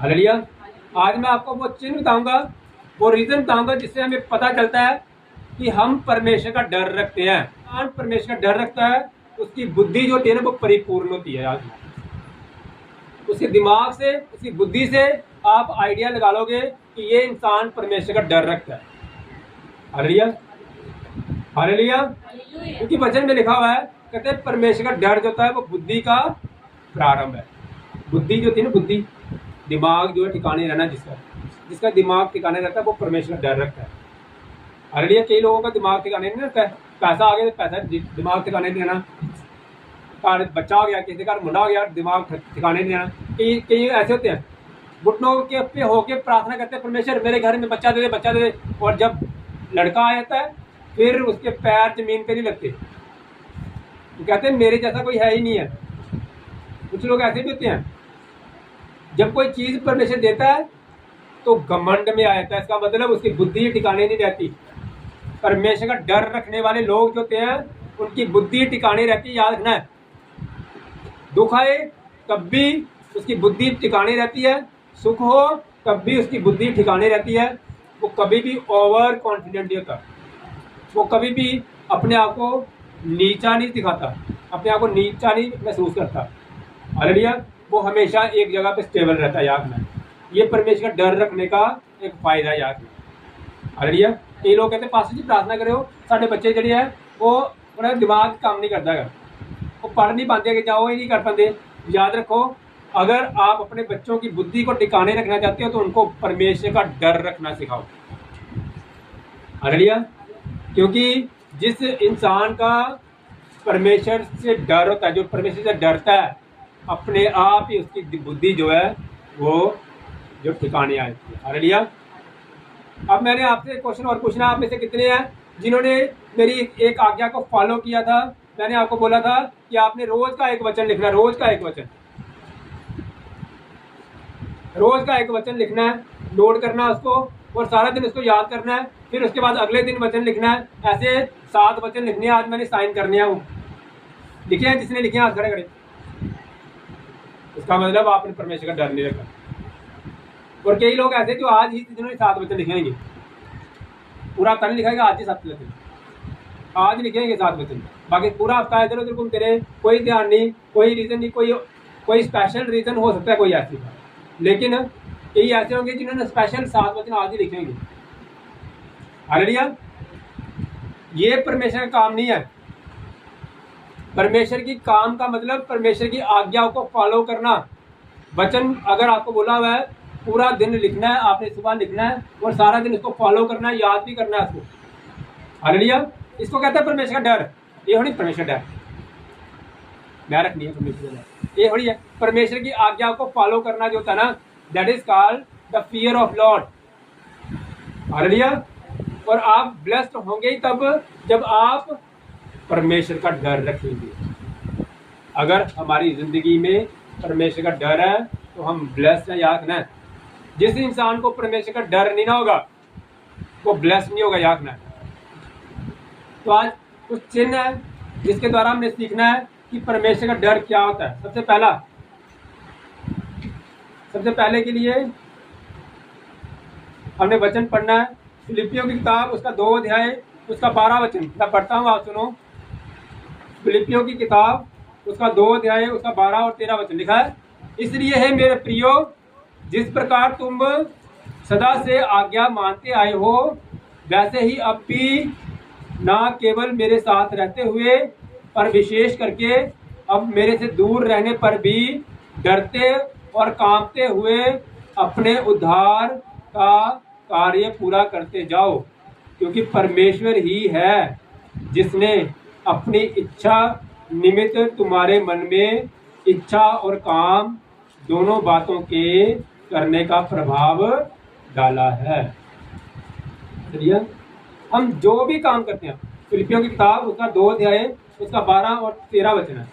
Hallelujah. आज मैं आपको वो चिन्ह बताऊंगा, वो रीजन बताऊंगा जिससे हमें पता चलता है कि हम परमेश्वर का डर रखते हैं। इंसान परमेश्वर का डर रखता है, उसकी बुद्धि जो होती है ना वो परिपूर्ण होती है। आज उसके दिमाग से, उसकी बुद्धि से आप आइडिया लगा लोगे कि ये इंसान परमेश्वर का डर रखता है। Hallelujah, hallelujah. क्योंकि वचन में लिखा हुआ है, कहते हैं परमेश्वर का डर जो होता है वो बुद्धि का प्रारंभ है। बुद्धि जो होती है ना, बुद्धि, दिमाग जो है ठिकाने रहना, जिसका दिमाग ठिकाने रहता है वो परमेश्वर का डर रखता है। हालेलुया। कई लोगों का दिमाग ठिकाने नहीं रहता है, पैसा आ गया तो पैसा दिमाग ठिकाने नहीं रहना, घर बच्चा हो गया, किसी का मुंडा हो गया, दिमाग ठिकाने नहीं रहना। कई ऐसे होते हैं, घुटनों के पे होके प्रार्थना करते हैं, परमेश्वर मेरे घर में बच्चा दे दे, बच्चा दे दे, और जब लड़का आ जाता है फिर उसके पैर जमीन पे नहीं लगते, तो कहते हैं मेरे जैसा कोई है ही नहीं है। कुछ लोग ऐसे भी होते हैं, जब कोई चीज परमेश्वर देता है तो घमंड में आ जाता है, इसका मतलब उसकी बुद्धि ठिकाने नहीं रहती। परमेश्वर का डर रखने वाले लोग जो होते हैं उनकी बुद्धि ठिकाने रहती है। याद रखना है, दुख आए तब भी उसकी बुद्धि ठिकाने रहती है, सुख हो तब भी उसकी बुद्धि ठिकाने रहती है। वो कभी भी ओवर कॉन्फिडेंट नहीं होता, वो कभी भी अपने आप को नीचा नहीं दिखाता, अपने आप को नीचा नहीं महसूस करता। हालेलुया। वो हमेशा एक जगह पे स्टेबल रहता है। याद में ये परमेश्वर का डर रखने का एक फायदा है। याद में हालेलुया। कई लोग कहते हैं पास्टर जी प्रार्थना करे हो, साढ़े बच्चे जड़े है वो बड़ा दिमाग काम नहीं करता है, वो पढ़ नहीं पाते, कि जाओ ही नहीं कर पाते। याद रखो, अगर आप अपने बच्चों की बुद्धि को टिकाने रखना चाहते हो तो उनको परमेश्वर का डर रखना सिखाओ। हालेलुया। क्योंकि जिस इंसान का परमेश्वर से डर होता है, जो परमेश्वर से डरता है, अपने आप ही उसकी बुद्धि जो है वो जो ठिकाने आ जाती है। हालेलुया। अब मैंने आपसे क्वेश्चन और पूछना, आप में से कितने हैं जिन्होंने मेरी एक आज्ञा को फॉलो किया था? मैंने आपको बोला था कि आपने रोज का एक वचन लिखना है, रोज का एक वचन, रोज का एक वचन लिखना है, नोट करना उसको और सारा दिन उसको याद करना है। फिर उसके बाद अगले दिन वचन लिखना है। ऐसे 7 वचन लिखने हैं, आज मैंने साइन करने हैं। वो लिखे हैं, जिसने लिखे हैं हाथ खड़े करें। इसका मतलब आपने परमेश्वर का डर नहीं रखा। और कई लोग ऐसे जो आज ही जिन्होंने 7 वचन लिखेंगे, पूरा हफ्ता नहीं लिखेगा, आज ही 7 वचन आज लिखेंगे 7 वचन, बाकी पूरा हफ्ता इधर उधर घूमते रहे, कोई ध्यान नहीं, कोई रीजन नहीं, कोई स्पेशल रीजन हो सकता है कोई ऐसी बात, लेकिन कई ऐसे होंगे जिन्होंने स्पेशल 7 वचन आज ही लिखेंगे। हालेलुया। ये परमेश्वर का काम नहीं है। परमेश्वर की काम का मतलब परमेश्वर की आज्ञाओं को फॉलो करना। वचन अगर आपको बोला हुआ है पूरा दिन लिखना है, आपने सुबह लिखना है और सारा दिन इसको फॉलो करना है, याद भी करना है इसको। हालेलुया। इसको कहते हैं परमेश्वर का डर। ये थोड़ी परमेश्वर डर मैं रखनी है, परमेश्वर का डर ये थोड़ी है। परमेश्वर की आज्ञाओं को फॉलो करना जो होता है ना, that is called the fear of Lord. Hallelujah. और आप ब्लेस्ड होंगे ही तब जब आप परमेश्वर का डर रखेंगे। अगर हमारी जिंदगी में परमेश्वर का डर है तो हम ब्लेस्ड हैं। याद रखना, जिस इंसान को परमेश्वर का डर नहीं ना होगा वो ब्लेस्ड नहीं होगा। याद रखना। तो आज कुछ चिन्ह है जिसके द्वारा हमने सीखना है कि परमेश्वर का डर क्या होता है। सबसे पहले के लिए हमने वचन पढ़ना है, फिलिपियों की किताब उसका 2 अध्याय उसका 12 वचन। मैं पढ़ता हूँ, आप सुनो। फिलिपियों की किताब उसका 2 अध्याय उसका 12 और 13 वचन लिखा है, इसलिए है मेरे प्रियो, जिस प्रकार तुम सदा से आज्ञा मानते आए हो वैसे ही अब भी ना केवल मेरे साथ रहते हुए पर विशेष करके अब मेरे से दूर रहने पर भी डरते और कांपते हुए अपने उद्धार का कार्य पूरा करते जाओ, क्योंकि परमेश्वर ही है जिसने अपनी इच्छा निमित्त तुम्हारे मन में इच्छा और काम दोनों बातों के करने का प्रभाव डाला है। चलिए, हम जो भी काम करते हैं, फिलिपियों की किताब उसका 2 अध्याय उसका 12 और 13 वचन है,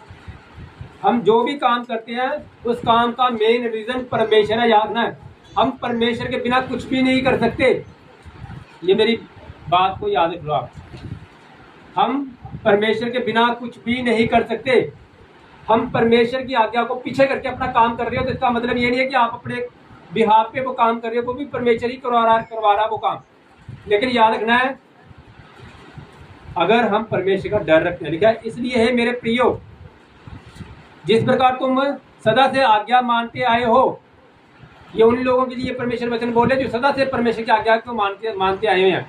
हम जो भी काम करते हैं उस काम का मेन रीजन परमेश्वर है। याद ना, हम परमेश्वर के बिना कुछ भी नहीं कर सकते। ये मेरी बात को याद रखो आप, हम परमेश्वर के बिना कुछ भी नहीं कर सकते। हम परमेश्वर की आज्ञा को पीछे करके अपना काम कर रहे हो तो इसका मतलब ये नहीं है कि आप अपने बिहाफ पे वो काम कर रही है, वो भी परमेश्वर ही करवा रहा वो काम। लेकिन याद रखना है, अगर हम परमेश्वर का डर रखते हैं, लिखा है इसलिए है मेरे प्रियो, जिस प्रकार तुम सदा से आज्ञा मानते आए हो। ये उन लोगों के लिए परमेश्वर वचन बोले जो सदा से परमेश्वर की आज्ञा को मानते आए हुए हैं।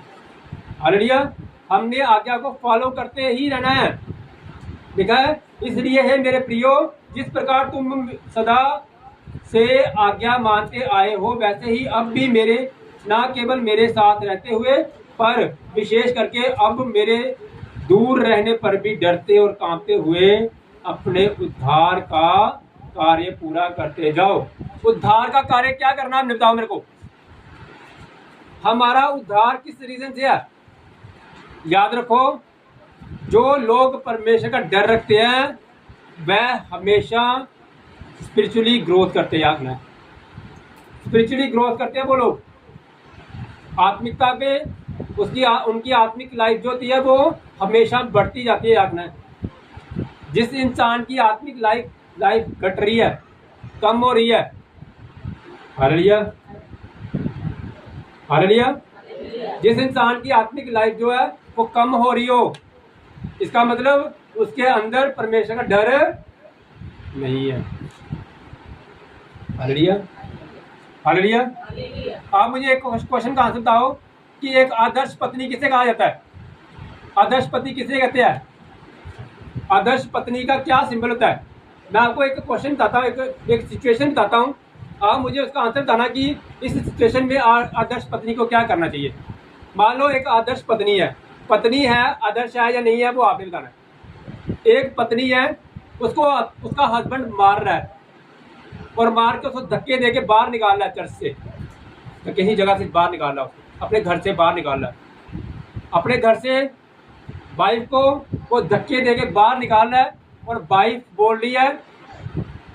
हालेलुया। हमने आज्ञा को फॉलो करते ही रहना है। लिखा है इसलिए है मेरे प्रियो, जिस प्रकार तुम सदा से आज्ञा मानते आए हो, वैसे ही अब भी मेरे ना केवल मेरे साथ रहते हुए, पर विशेष करके अब मेरे दूर रहने पर भी डरते और कांपते हुए अपने उद्धार का कार्य पूरा करते जाओ। उद्धार का कार्य क्या करना है, बताओ मेरे को। हमारा उद्धार किस रीजन से है? याद रखो, जो लोग परमेश्वर का डर रखते हैं वह हमेशा स्पिरिचुअली ग्रोथ करते हैं। याद ना, स्पिरिचुअली ग्रोथ करते हैं वो लोग। आत्मिकता पे उनकी आत्मिक लाइफ जो होती है वो हमेशा बढ़ती जाती है। याद ना, जिस इंसान की आत्मिक लाइफ घट रही है, कम हो रही है, हालेलुया हालेलुया, जिस इंसान की आत्मिक लाइफ जो है वो कम हो रही हो, इसका मतलब उसके अंदर परमेश्वर का डर नहीं है। Hallelujah hallelujah. आप मुझे एक क्वेश्चन का आंसर बताओ कि एक आदर्श पत्नी किसे कहा जाता है? आदर्श पत्नी किसे कहते हैं? आदर्श पत्नी का क्या सिंबल होता है? मैं आपको एक क्वेश्चन बताता हूँ, एक सिचुएशन बताता हूँ, आप मुझे उसका आंसर बताना कि इस सिचुएशन में आदर्श पत्नी को क्या करना चाहिए। मान लो एक आदर्श पत्नी है, आदर्श है या नहीं है वो आपने बताना है। एक पत्नी है, उसको उसका हस्बैंड मार रहा है और मार के उसको धक्के दे के बाहर निकाल रहा है, चर्च से, तो कहीं जगह से बाहर निकाल रहा है, अपने घर से बाहर निकाल रहा है। अपने घर से वाइफ को वो धक्के दे के बाहर निकाल रहा है और वाइफ बोल रही है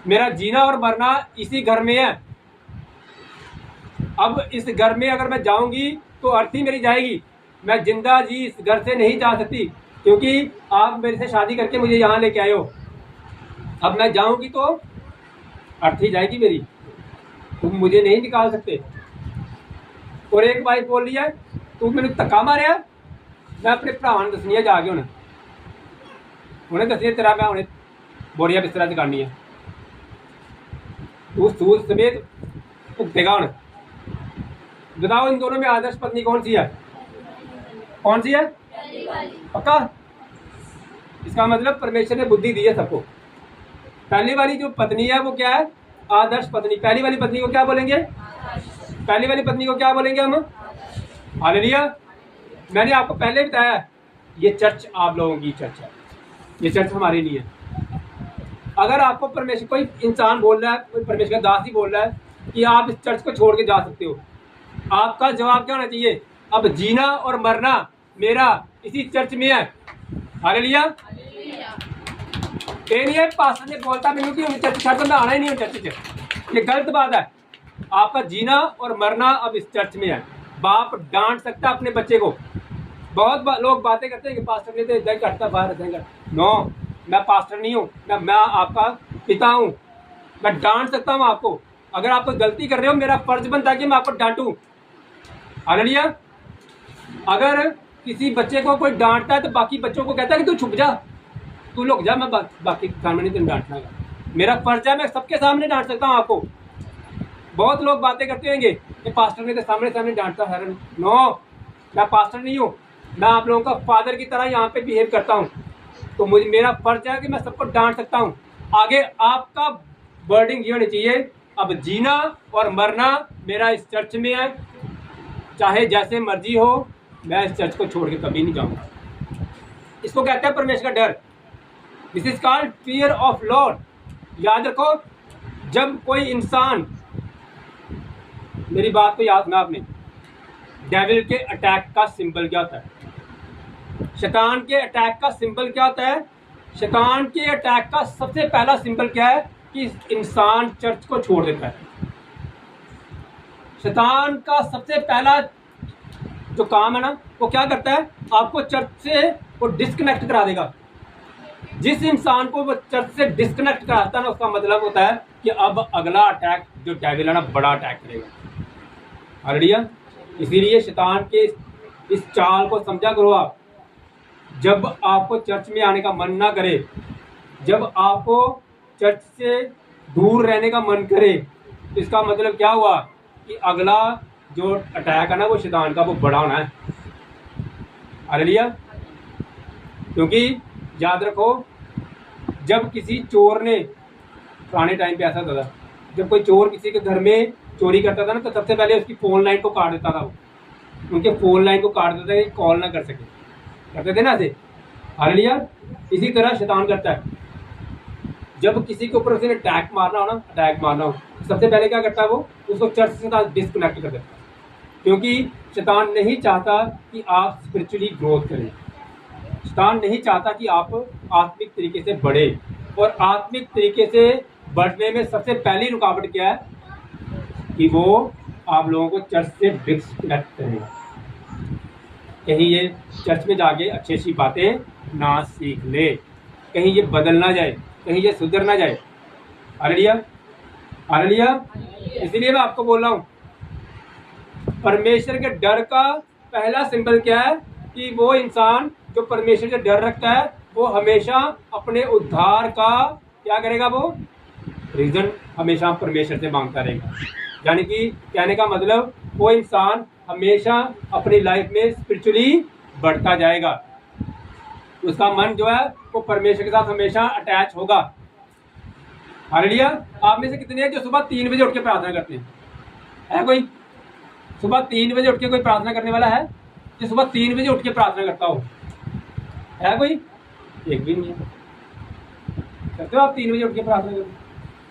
मेरा जीना और मरना इसी घर में है। अब इस घर में अगर मैं जाऊंगी तो अर्थी मेरी जाएगी, मैं जिंदा जी इस घर से नहीं जा सकती, क्योंकि आप मेरे से शादी करके मुझे यहाँ लेके आए हो। अब मैं जाऊंगी तो अर्थी जाएगी मेरी, तुम मुझे नहीं निकाल सकते। और एक वाइफ बोल रही है तू मैंने धक्का मारे, मैं अपने भरा ने दसनी है जाके, उन्हें दसी तेरा मैं उन्हें बोरिया बिस्तरा चकानी है, तू सूद समेत भुगतेगा। हूँ बताओ इन दोनों में आदर्श पत्नी कौन सी है? कौन सी है? पक्का? इसका मतलब परमेश्वर ने बुद्धि दी है सबको। पहली वाली जो पत्नी है वो क्या है? आदर्श पत्नी। पहली वाली पत्नी को क्या बोलेंगे? पहली वाली पत्नी को क्या बोलेंगे हम? हालेलुया। मैंने आपको पहले बताया ये चर्च आप लोगों की चर्च है, ये चर्च हमारी नहीं है। अगर आपको परमेश्वर, कोई इंसान बोल रहा है, कोई परमेश्वर का दास ही बोल रहा है कि आप इस चर्च को छोड़ के जा सकते हो, आपका जवाब क्या होना चाहिए? अब जीना और मरना मेरा इसी चर्च में है। हालेलुया। ये नहीं है पास्टर ने बोलता मैंने कि चर्च छात्र में आना ही नहीं है चर्च से, ये गलत बात है। आपका जीना और मरना अब इस चर्च में है। बाप डांट सकता अपने बच्चे को। बहुत लोग बातें करते हैं कि पास्टर ने तो इधर करता बाहर देंगे। नो, मैं पास्टर नहीं हूँ, मैं आपका पिता हूँ, मैं डांट सकता हूँ आपको। अगर आप कोई गलती कर रहे हो मेरा फर्ज बनता है कि मैं आपको डांटूं। हालेलुया। अगर किसी बच्चे को कोई डांटता है तो बाकी बच्चों को कहता है कि तू छुप जा, तू लुक जा, मैं बाकी सामने नहीं तेन डांटना। मेरा फर्ज है, मैं सबके सामने डांट सकता हूँ आपको। बहुत लोग बातें करते होंगे कि पास्टर ने तो सामने डांटता है। नो, मैं पास्टर नहीं हूँ, मैं आप लोगों का फादर की तरह यहाँ पे बिहेव करता हूँ, तो मुझे मेरा फर्ज है कि मैं सबको डांट सकता हूँ। आगे आपका वर्डिंग ये होनी चाहिए, अब जीना और मरना मेरा इस चर्च में है, चाहे जैसे मर्जी हो, मैं इस चर्च को छोड़ के कभी नहीं जाऊँगा। इसको कहते हैं परमेश्वर का डर। This is called fear of Lord. याद रखो, जब कोई इंसान, मेरी बात को याद रखना आपने, डेविल के अटैक का सिंबल क्या होता है? शैतान के अटैक का सिंबल क्या होता है? शैतान के अटैक का सबसे पहला सिंबल क्या है? कि इंसान चर्च को छोड़ देता है। शैतान का सबसे पहला जो काम है ना, वो क्या करता है? आपको चर्च से वो डिस्कनेक्ट करा देगा। जिस इंसान को वो चर्च से डिस्कनेक्ट कराता है ना, उसका मतलब होता है कि अब अगला अटैक जो डेविल है ना, बड़ा अटैक करेगा। हालेलुया। इसीलिए शैतान के इस चाल को समझा करो आप। जब आपको चर्च में आने का मन ना करे, जब आपको चर्च से दूर रहने का मन करे, तो इसका मतलब क्या हुआ कि अगला जो अटैक है ना, वो शैतान का वो बड़ा होना है। हालेलुया। क्योंकि याद रखो, जब किसी चोर ने, पुराने टाइम पे ऐसा होता था, जब कोई चोर किसी के घर में चोरी करता था ना, तो सबसे पहले उसकी फोन लाइन को काट देता था। वो उनके फोन लाइन को काट देता था कि कॉल ना कर सके, करते थे ना ऐसे। हालेलुया। इसी तरह शैतान करता है, जब किसी के ऊपर उसने अटैक मारना हो ना, अटैक मारना हो, सबसे पहले क्या करता है, वो उसको चर्च से साथ डिस्कनेक्ट कर देता है। क्योंकि शैतान नहीं चाहता कि आप स्पिरिचुअली ग्रोथ करें। शैतान नहीं चाहता कि आप आत्मिक तरीके से बढ़े। और आत्मिक तरीके से बढ़ने में सबसे पहली रुकावट क्या है कि वो आप लोगों को चर्च से डिस्कनेक्ट करेगा। कहीं ये चर्च में जाके अच्छी अच्छी बातें ना सीख ले, कहीं ये बदल ना जाए, कहीं ये सुधर ना जाए। हालेलुया। हालेलुया। इसीलिए मैं आपको बोल रहा हूँ, परमेश्वर के डर का पहला सिंबल क्या है कि वो इंसान जो परमेश्वर से डर रखता है, वो हमेशा अपने उद्धार का क्या करेगा, वो रीजन हमेशा परमेश्वर से मांगता रहेगा। यानी कि कहने का मतलब, वो इंसान हमेशा अपनी लाइफ में स्पिरिचुअली बढ़ता जाएगा। उसका मन जो है वो परमेश्वर के साथ हमेशा अटैच होगा। हालेलुया। आप में से कितने हैं जो सुबह 3 बजे उठ के प्रार्थना करते हैं? है कोई सुबह 3 बजे उठ के कोई प्रार्थना करने वाला है जो सुबह 3 बजे उठ के प्रार्थना करता हो? है कोई? एक भी नहीं है। करते हो आप 3 बजे उठ के प्रार्थना करते?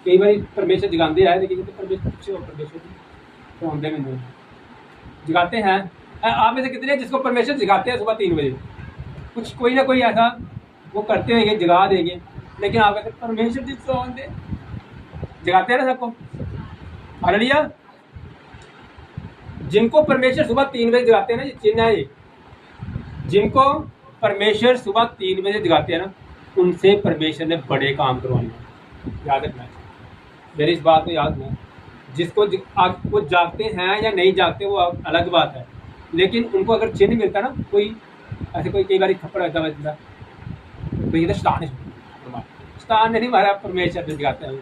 कई बार परमेश्वर जगाते हैं, लेकिन परमेश्वर तो आंदे में नहीं जगाते हैं। आप में से कितने हैं जिसको परमेश्वर जगाते हैं सुबह 3 बजे? कुछ कोई ना कोई ऐसा वो करते होंगे, जगा देंगे, लेकिन आप कहते परमेश्वर जी सो दे, जगाते हैं ना सबको। हालेलुया। जिनको परमेश्वर सुबह 3 बजे जगाते हैं ना, ये चिन्ह है। ये जिनको परमेश्वर सुबह 3 बजे जगाते हैं ना, उनसे परमेश्वर ने बड़े काम करवाने हैं। याद रखना है, मेरी इस बात को याद रखना। जिसको वो जागते हैं या नहीं जागते वो अलग बात है, लेकिन उनको अगर चिन्ह मिलता ना, कोई ऐसे कोई कई बार थप्पड़ रहता बजता, तो शैतान ने नहीं मारा, परमेश्वर ने जगाते हैं।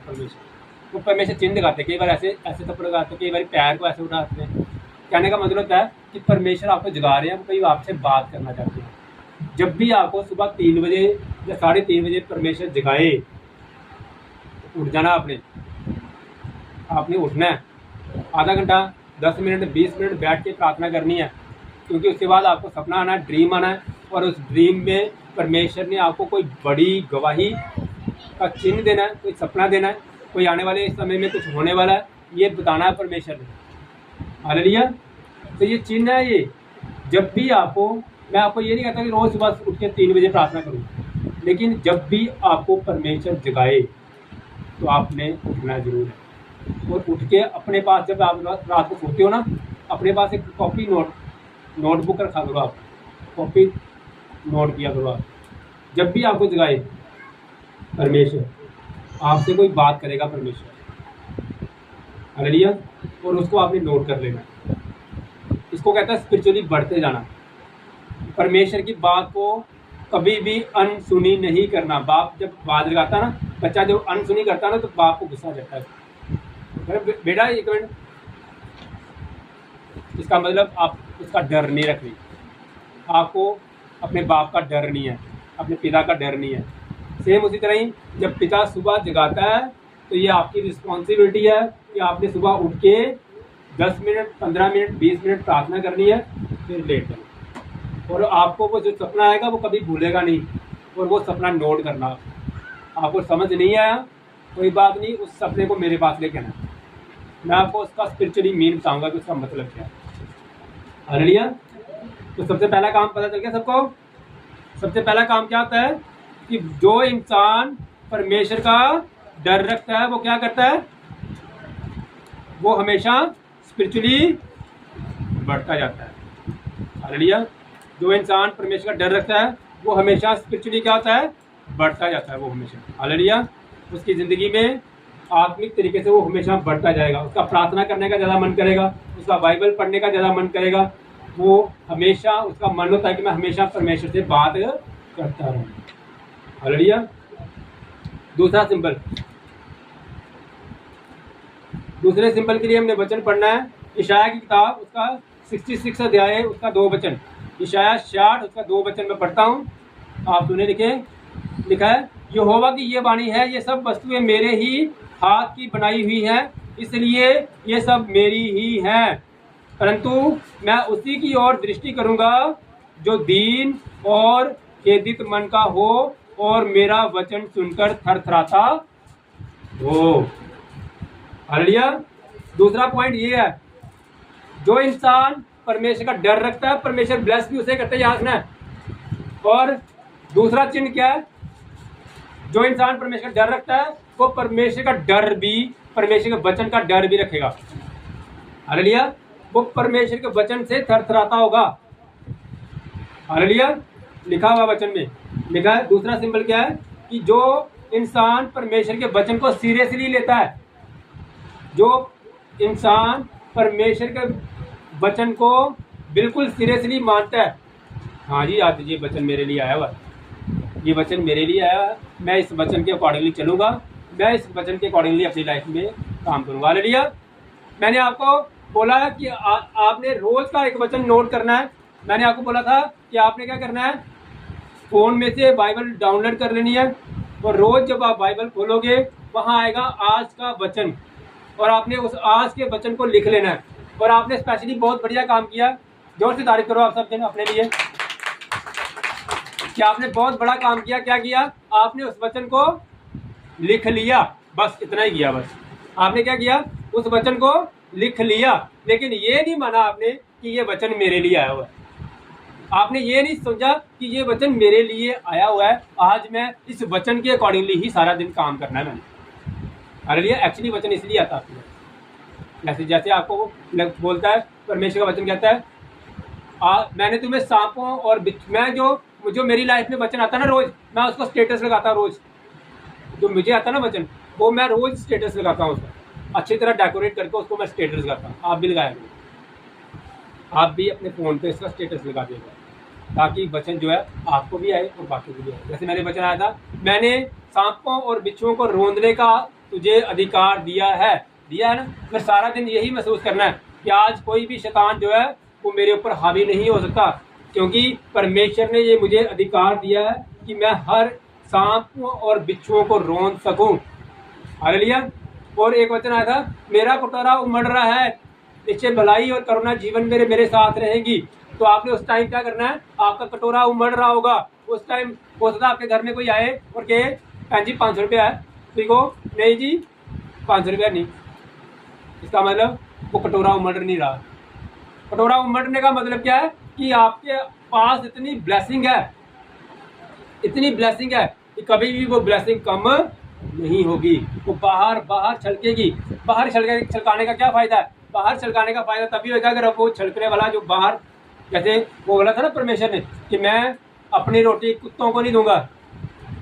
वो परमेश्वर चिन्ह दिखाते, कई बार ऐसे ऐसे थप्पड़ लगाते, कई बार पैर को ऐसे उठाते हैं। कहने का मतलब होता है कि परमेश्वर आपको जगा रहे हैं, वो कई आपसे बात करना चाहते हैं। जब भी आपको सुबह 3 बजे या 3:30 बजे परमेश्वर जगाए, उठ जाना। आपने उठना है, आधा घंटा 10 मिनट 20 मिनट बैठ के प्रार्थना करनी है। क्योंकि उसके बाद आपको सपना आना है, ड्रीम आना है, और उस ड्रीम में परमेश्वर ने आपको कोई बड़ी गवाही का चिन्ह देना है, कोई सपना देना है, कोई आने वाले समय में कुछ होने वाला है, ये बताना है परमेश्वर ने। हालेलुया। तो ये चिन्ह है। ये जब भी आपको, मैं आपको ये नहीं कहता कि रोज़ सुबह उठ के 3 बजे प्रार्थना करूँ, लेकिन जब भी आपको परमेश्वर जगाए तो आपने उठना जरूर है। और उठ के अपने पास, जब आप रात को सोते हो ना, अपने पास एक कॉपी नोटबुक रखा करो। आप कॉपी नोट किया करो। आप जब भी आपको जगाए परमेश्वर, आपसे कोई बात करेगा परमेश्वर। हालेलुया। और उसको आपने नोट कर लेना। इसको कहता है स्पिरिचुअली बढ़ते जाना। परमेश्वर की बात को कभी भी अनसुनी नहीं करना। बाप जब बात लगाता ना, बच्चा जब अनसुनी करता ना, तो बाप को गुस्सा जाता है। बेटा एक मिनट, इसका मतलब आप उसका डर नहीं रख रही। आपको अपने बाप का डर नहीं है, अपने पिता का डर नहीं है। सेम उसी तरह ही जब पिता सुबह जगाता है, तो ये आपकी रिस्पॉन्सिबिलिटी है कि आपने सुबह उठ के 10 मिनट 15 मिनट 20 मिनट प्रार्थना करनी है, फिर लेट करना। और आपको वो जो सपना आएगा वो कभी भूलेगा नहीं, और वो सपना नोट करना। आपको समझ नहीं आया, कोई बात नहीं, उस सपने को मेरे पास लेके आना। मैं आपको उसका स्पिरिचुअली मीन बताऊंगा कि उसका मतलब क्या है। हालेलुया। तो सबसे पहला काम पता चल गया सबको। सबसे पहला काम क्या होता है कि जो इंसान परमेश्वर का डर रखता है, वो क्या करता है, वो हमेशा स्पिरिचुअली बढ़ता जाता है। हालेलुया। जो इंसान परमेश्वर का डर रखता है, वो हमेशा स्पिरिचुअली क्या होता है, बढ़ता जाता है वो हमेशा। हालेलुया। उसकी ज़िंदगी में आत्मिक तरीके से वो हमेशा बढ़ता जाएगा। उसका प्रार्थना करने का ज़्यादा मन करेगा, उसका बाइबल पढ़ने का ज़्यादा मन करेगा। वो हमेशा उसका मन होता है कि मैं हमेशा परमेश्वर से बात करता रहूँ। हालेलुया। दूसरा सिंबल, दूसरे सिंबल के लिए हमने वचन पढ़ना है इशाया की किताब, उसका 66 अध्याय है, उसका 2 वचन। इशाया 66 उसका 2 वचन में पढ़ता हूँ, आप सुने। लिखा है, यहोवा की ये वाणी है, ये सब वस्तुएं मेरे ही हाथ की बनाई हुई है, इसलिए ये सब मेरी ही है। परंतु मैं उसी की ओर दृष्टि करूंगा जो दीन और खेदित मन का हो और मेरा वचन सुनकर थरथराता हो। हालेलुया। दूसरा पॉइंट ये है, जो इंसान परमेश्वर का डर रखता है, परमेश्वर ब्लेस भी उसे करते याद रखना है। और दूसरा चिन्ह क्या है, जो इंसान परमेश्वर का डर रखता है वो परमेश्वर का डर भी, परमेश्वर के वचन का डर भी रखेगा। हालेलुया। वो परमेश्वर के वचन से थरथराता होगा। हालेलुया। लिखा हुआ वचन में लिखा है। दूसरा सिंबल क्या है कि जो इंसान परमेश्वर के वचन को सीरियसली लेता है, जो इंसान परमेश्वर के वचन को बिल्कुल सीरियसली मानता है। हाँ जी, आज ये वचन मेरे लिए आया हुआ, ये वचन मेरे लिए आया है, मैं इस वचन के अकॉर्डिंगली चलूंगा, मैं इस वचन के अकॉर्डिंगली अपनी लाइफ में काम करूंगा। हालेलुया। मैंने आपको बोला कि आपने रोज का एक वचन नोट करना है। मैंने आपको बोला था कि आपने क्या करना है, फ़ोन में से बाइबल डाउनलोड कर लेनी है और रोज़ जब आप बाइबल खोलोगे वहाँ आएगा आज का वचन, और आपने उस आज के वचन को लिख लेना है। और आपने स्पेशली बहुत बढ़िया काम किया, जोर से तारीफ करो आप सब जन अपने लिए कि आपने बहुत बड़ा काम किया। क्या किया, आपने उस वचन को लिख लिया, बस इतना ही किया। बस आपने क्या किया, उस वचन को लिख लिया, लेकिन ये नहीं माना आपने कि ये वचन मेरे लिए आया हुआ है। आपने ये नहीं सोचा कि ये वचन मेरे लिए आया हुआ है, आज मैं इस वचन के अकॉर्डिंगली ही सारा दिन काम करना है मैंने। हालेलुया। एक्चुअली वचन इसलिए आता है जैसे जैसे आपको बोलता है परमेश्वर का वचन, कहता है मैंने तुम्हें सांपों और मैं जो मेरी लाइफ में वचन आता है ना, रोज मैं उसको स्टेटस लगाता हूँ। रोज जो मुझे आता है ना वचन, वो मैं रोज स्टेटस लगाता हूँ, उसका अच्छी तरह डेकोरेट करके उसको मैं स्टेटस लगाता हूँ। आप भी लगाया, आप भी अपने फ़ोन पे इसका स्टेटस लगा देगा ताकि वचन जो है आपको भी आए और बाकी को भी आए। जैसे मेरे वचन आया था, मैंने सांपों और बिच्छुओं को रोंदने का तुझे अधिकार दिया है ना। मैं सारा दिन यही महसूस करना है कि आज कोई भी शैतान जो है वो मेरे ऊपर हावी नहीं हो सकता, क्योंकि परमेश्वर ने ये मुझे अधिकार दिया है कि मैं हर सांपों और बिच्छुओं को रोंद सकूं। हालेलुया। और एक वचन आया था, मेरा कटोरा उमड़ रहा है, निश्चय भलाई और करुणा जीवन मेरे साथ रहेगी। तो आपने उस टाइम क्या करना है, आपका कटोरा उमड़ रहा होगा, उस टाइम हो सकता है आपके घर में कोई आए और कहे भैन जी 500 रुपया है, ठीक हो, नहीं जी 500 रुपया नहीं। इसका मतलब वो कटोरा उमड़ नहीं रहा। कटोरा उमड़ने का मतलब क्या है कि आपके पास इतनी ब्लेसिंग है, इतनी ब्लेसिंग है कि कभी भी वो ब्लेसिंग कम नहीं होगी, वो बाहर छलकेगी। बाहर छलकाने का क्या फायदा है, बाहर छलकाने का फायदा तभी होगा अगर वो छलकने वाला जो बाहर, जैसे वो बोला था ना परमेश्वर ने कि मैं अपनी रोटी कुत्तों को नहीं दूंगा,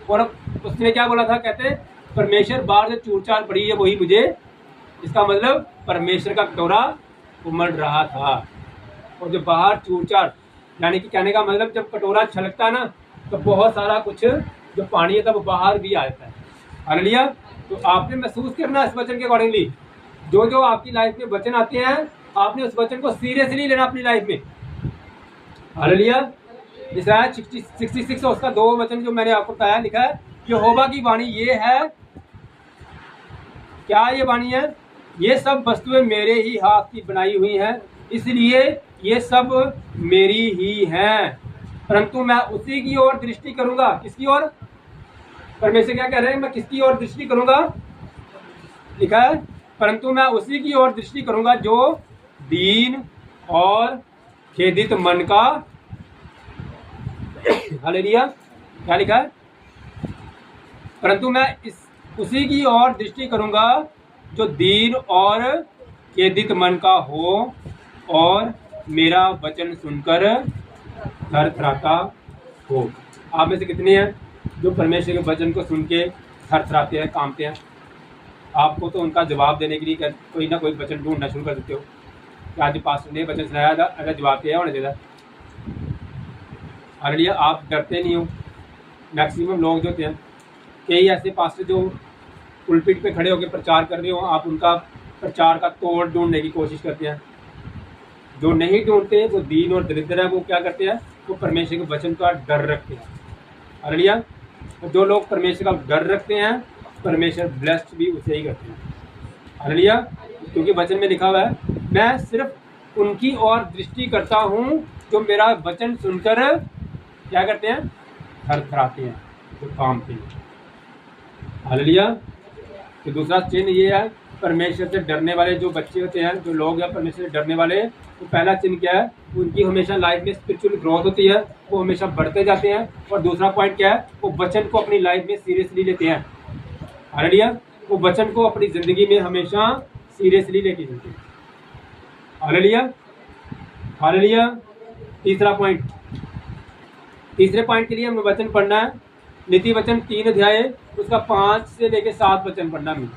और उसने क्या बोला था, कहते परमेश्वर बाहर से चूर चार पड़ी है वही मुझे। इसका मतलब परमेश्वर का कटोरा उमड़ रहा था, और जो बाहर चूर चार, यानी कि कहने का मतलब जब कटोरा छलकता है ना तो बहुत सारा कुछ जो पानी है तब बाहर भी आ जाता है। हालेलुया। तो आपने महसूस करना इस वचन के अकॉर्डिंगली, जो आपकी लाइफ में वचन आते हैं आपने उस वचन को सीरियसली लेना अपनी लाइफ में। हालेलुया। इस्राएल 66 उसका 2 वचन जो मैंने आपको बताया, लिखा है यहोवा की वाणी ये है, क्या ये वाणी है, ये सब वस्तुएं मेरे ही हाथ की बनाई हुई हैं, इसलिए ये सब मेरी ही हैं, परंतु मैं उसी की ओर दृष्टि करूंगा। किसकी ओर, परमेश्वर क्या कह रहे हैं, मैं किसकी ओर दृष्टि करूंगा, लिखा है परंतु मैं उसी की ओर दृष्टि करूंगा जो दीन और खेदित मन का। हालेलुया। क्या लिखा है, परंतु मैं उसी की ओर दृष्टि करूंगा जो दीन और खेदित मन का हो और मेरा वचन सुनकर थरथराता हो। आप में से कितने हैं जो परमेश्वर के वचन को सुन के थरथराते हैं, कांपते हैं। आपको तो उनका जवाब देने के लिए कोई ना कोई वचन ढूंढना शुरू कर देते हो कि आज पास्टर ने वचन सुनाया था, अगर जवाब दिया होने देता। हालेलुया। आप डरते नहीं हो। मैक्सिमम लोग जो होते हैं, कई ऐसे पास्टर जो पुलपिट पे खड़े होकर प्रचार कर रहे हो, आप उनका प्रचार का तोड़ ढूंढने की कोशिश करते हैं। जो नहीं ढूंढते वो दीन और दरिद्र है। वो क्या करते हैं? वो परमेश्वर के वचन का डर रखते हैं। हालेलुया। जो लोग परमेश्वर का डर रखते हैं, परमेश्वर ब्लेस्ड भी उसे ही करते हैं। हालेलुया। क्योंकि वचन में लिखा हुआ है, मैं सिर्फ उनकी ओर दृष्टि करता हूँ जो मेरा वचन सुनकर क्या करते हैं? थरथराते हैं, जो कांपते हैं। हालेलुया। तो दूसरा चिन्ह ये है, परमेश्वर से डरने वाले जो बच्चे होते हैं, जो लोग हैं परमेश्वर से डरने वाले, तो पहला चिन्ह क्या है? उनकी हमेशा लाइफ में स्पिरिचुअल ग्रोथ होती है, वो हमेशा बढ़ते जाते हैं। और दूसरा पॉइंट क्या है? वो वचन को अपनी लाइफ में सीरियसली लेते हैं। हालेलुया। वो वचन को अपनी ज़िंदगी में हमेशा सीरियसली लेके चलते हैं। हालेलुया। हालेलुया। तीसरा पॉइंट, तीसरे पॉइंट के लिए हमें वचन पढ़ना है। नीति वचन 3 अध्याय उसका 5 से लेके 7 वचन पढ़ना है।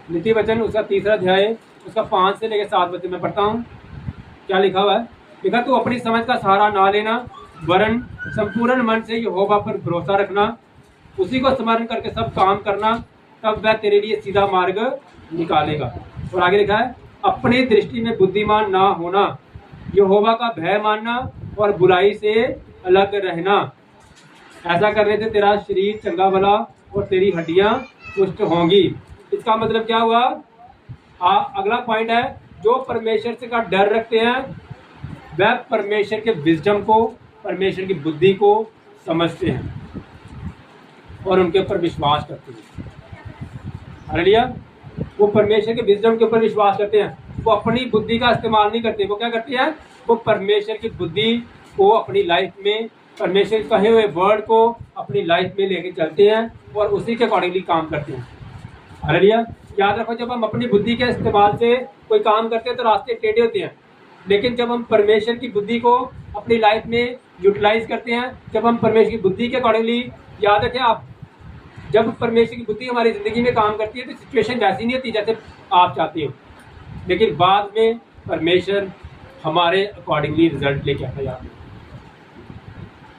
नीति वचन उसका तीसरा अध्याय उसका 5 से लेके 7 वचन मैं पढ़ता हूँ। क्या लिखा हुआ है? लिखा, तू अपनी समझ का सहारा ना लेना, वरन संपूर्ण मन से यहोवा पर भरोसा रखना, उसी को स्मरण करके सब काम करना, तब वह तेरे लिए सीधा मार्ग निकालेगा। और आगे लिखा है, अपनी दृष्टि में बुद्धिमान ना होना, यहोवा का भय मानना और बुराई से अलग रहना। ऐसा करने से तेरा शरीर चंगा भला और तेरी हड्डियां पुष्ट होंगी। इसका मतलब क्या हुआ? अगला पॉइंट है, जो परमेश्वर से का डर रखते हैं वह परमेश्वर के विजडम को, परमेश्वर की बुद्धि को समझते हैं और उनके ऊपर विश्वास करते हैं। हालेलुया। वो परमेश्वर के विजडम के ऊपर विश्वास करते हैं। वो अपनी बुद्धि का इस्तेमाल नहीं करते। वो क्या करते हैं? वो परमेश्वर की बुद्धि को अपनी लाइफ में, परमेश्वर के कहे हुए वर्ड को अपनी लाइफ में लेके चलते हैं और उसी के अकॉर्डिंगली काम करते हैं। हालेलुया। याद रखो, जब हम अपनी बुद्धि के इस्तेमाल से कोई काम करते हैं तो रास्ते टेढ़े होते हैं, लेकिन जब हम परमेश्वर की बुद्धि को अपनी लाइफ में यूटिलाइज करते हैं, जब हम परमेश्वर की बुद्धि के अकॉर्डिंगली, याद रखें आप, जब परमेश्वर की बुद्धि हमारी ज़िंदगी में काम करती है तो सिचुएशन वैसी नहीं होती जैसे आप चाहते हो, लेकिन बाद में परमेश्वर हमारे अकॉर्डिंगली रिजल्ट लेके आता जाता है।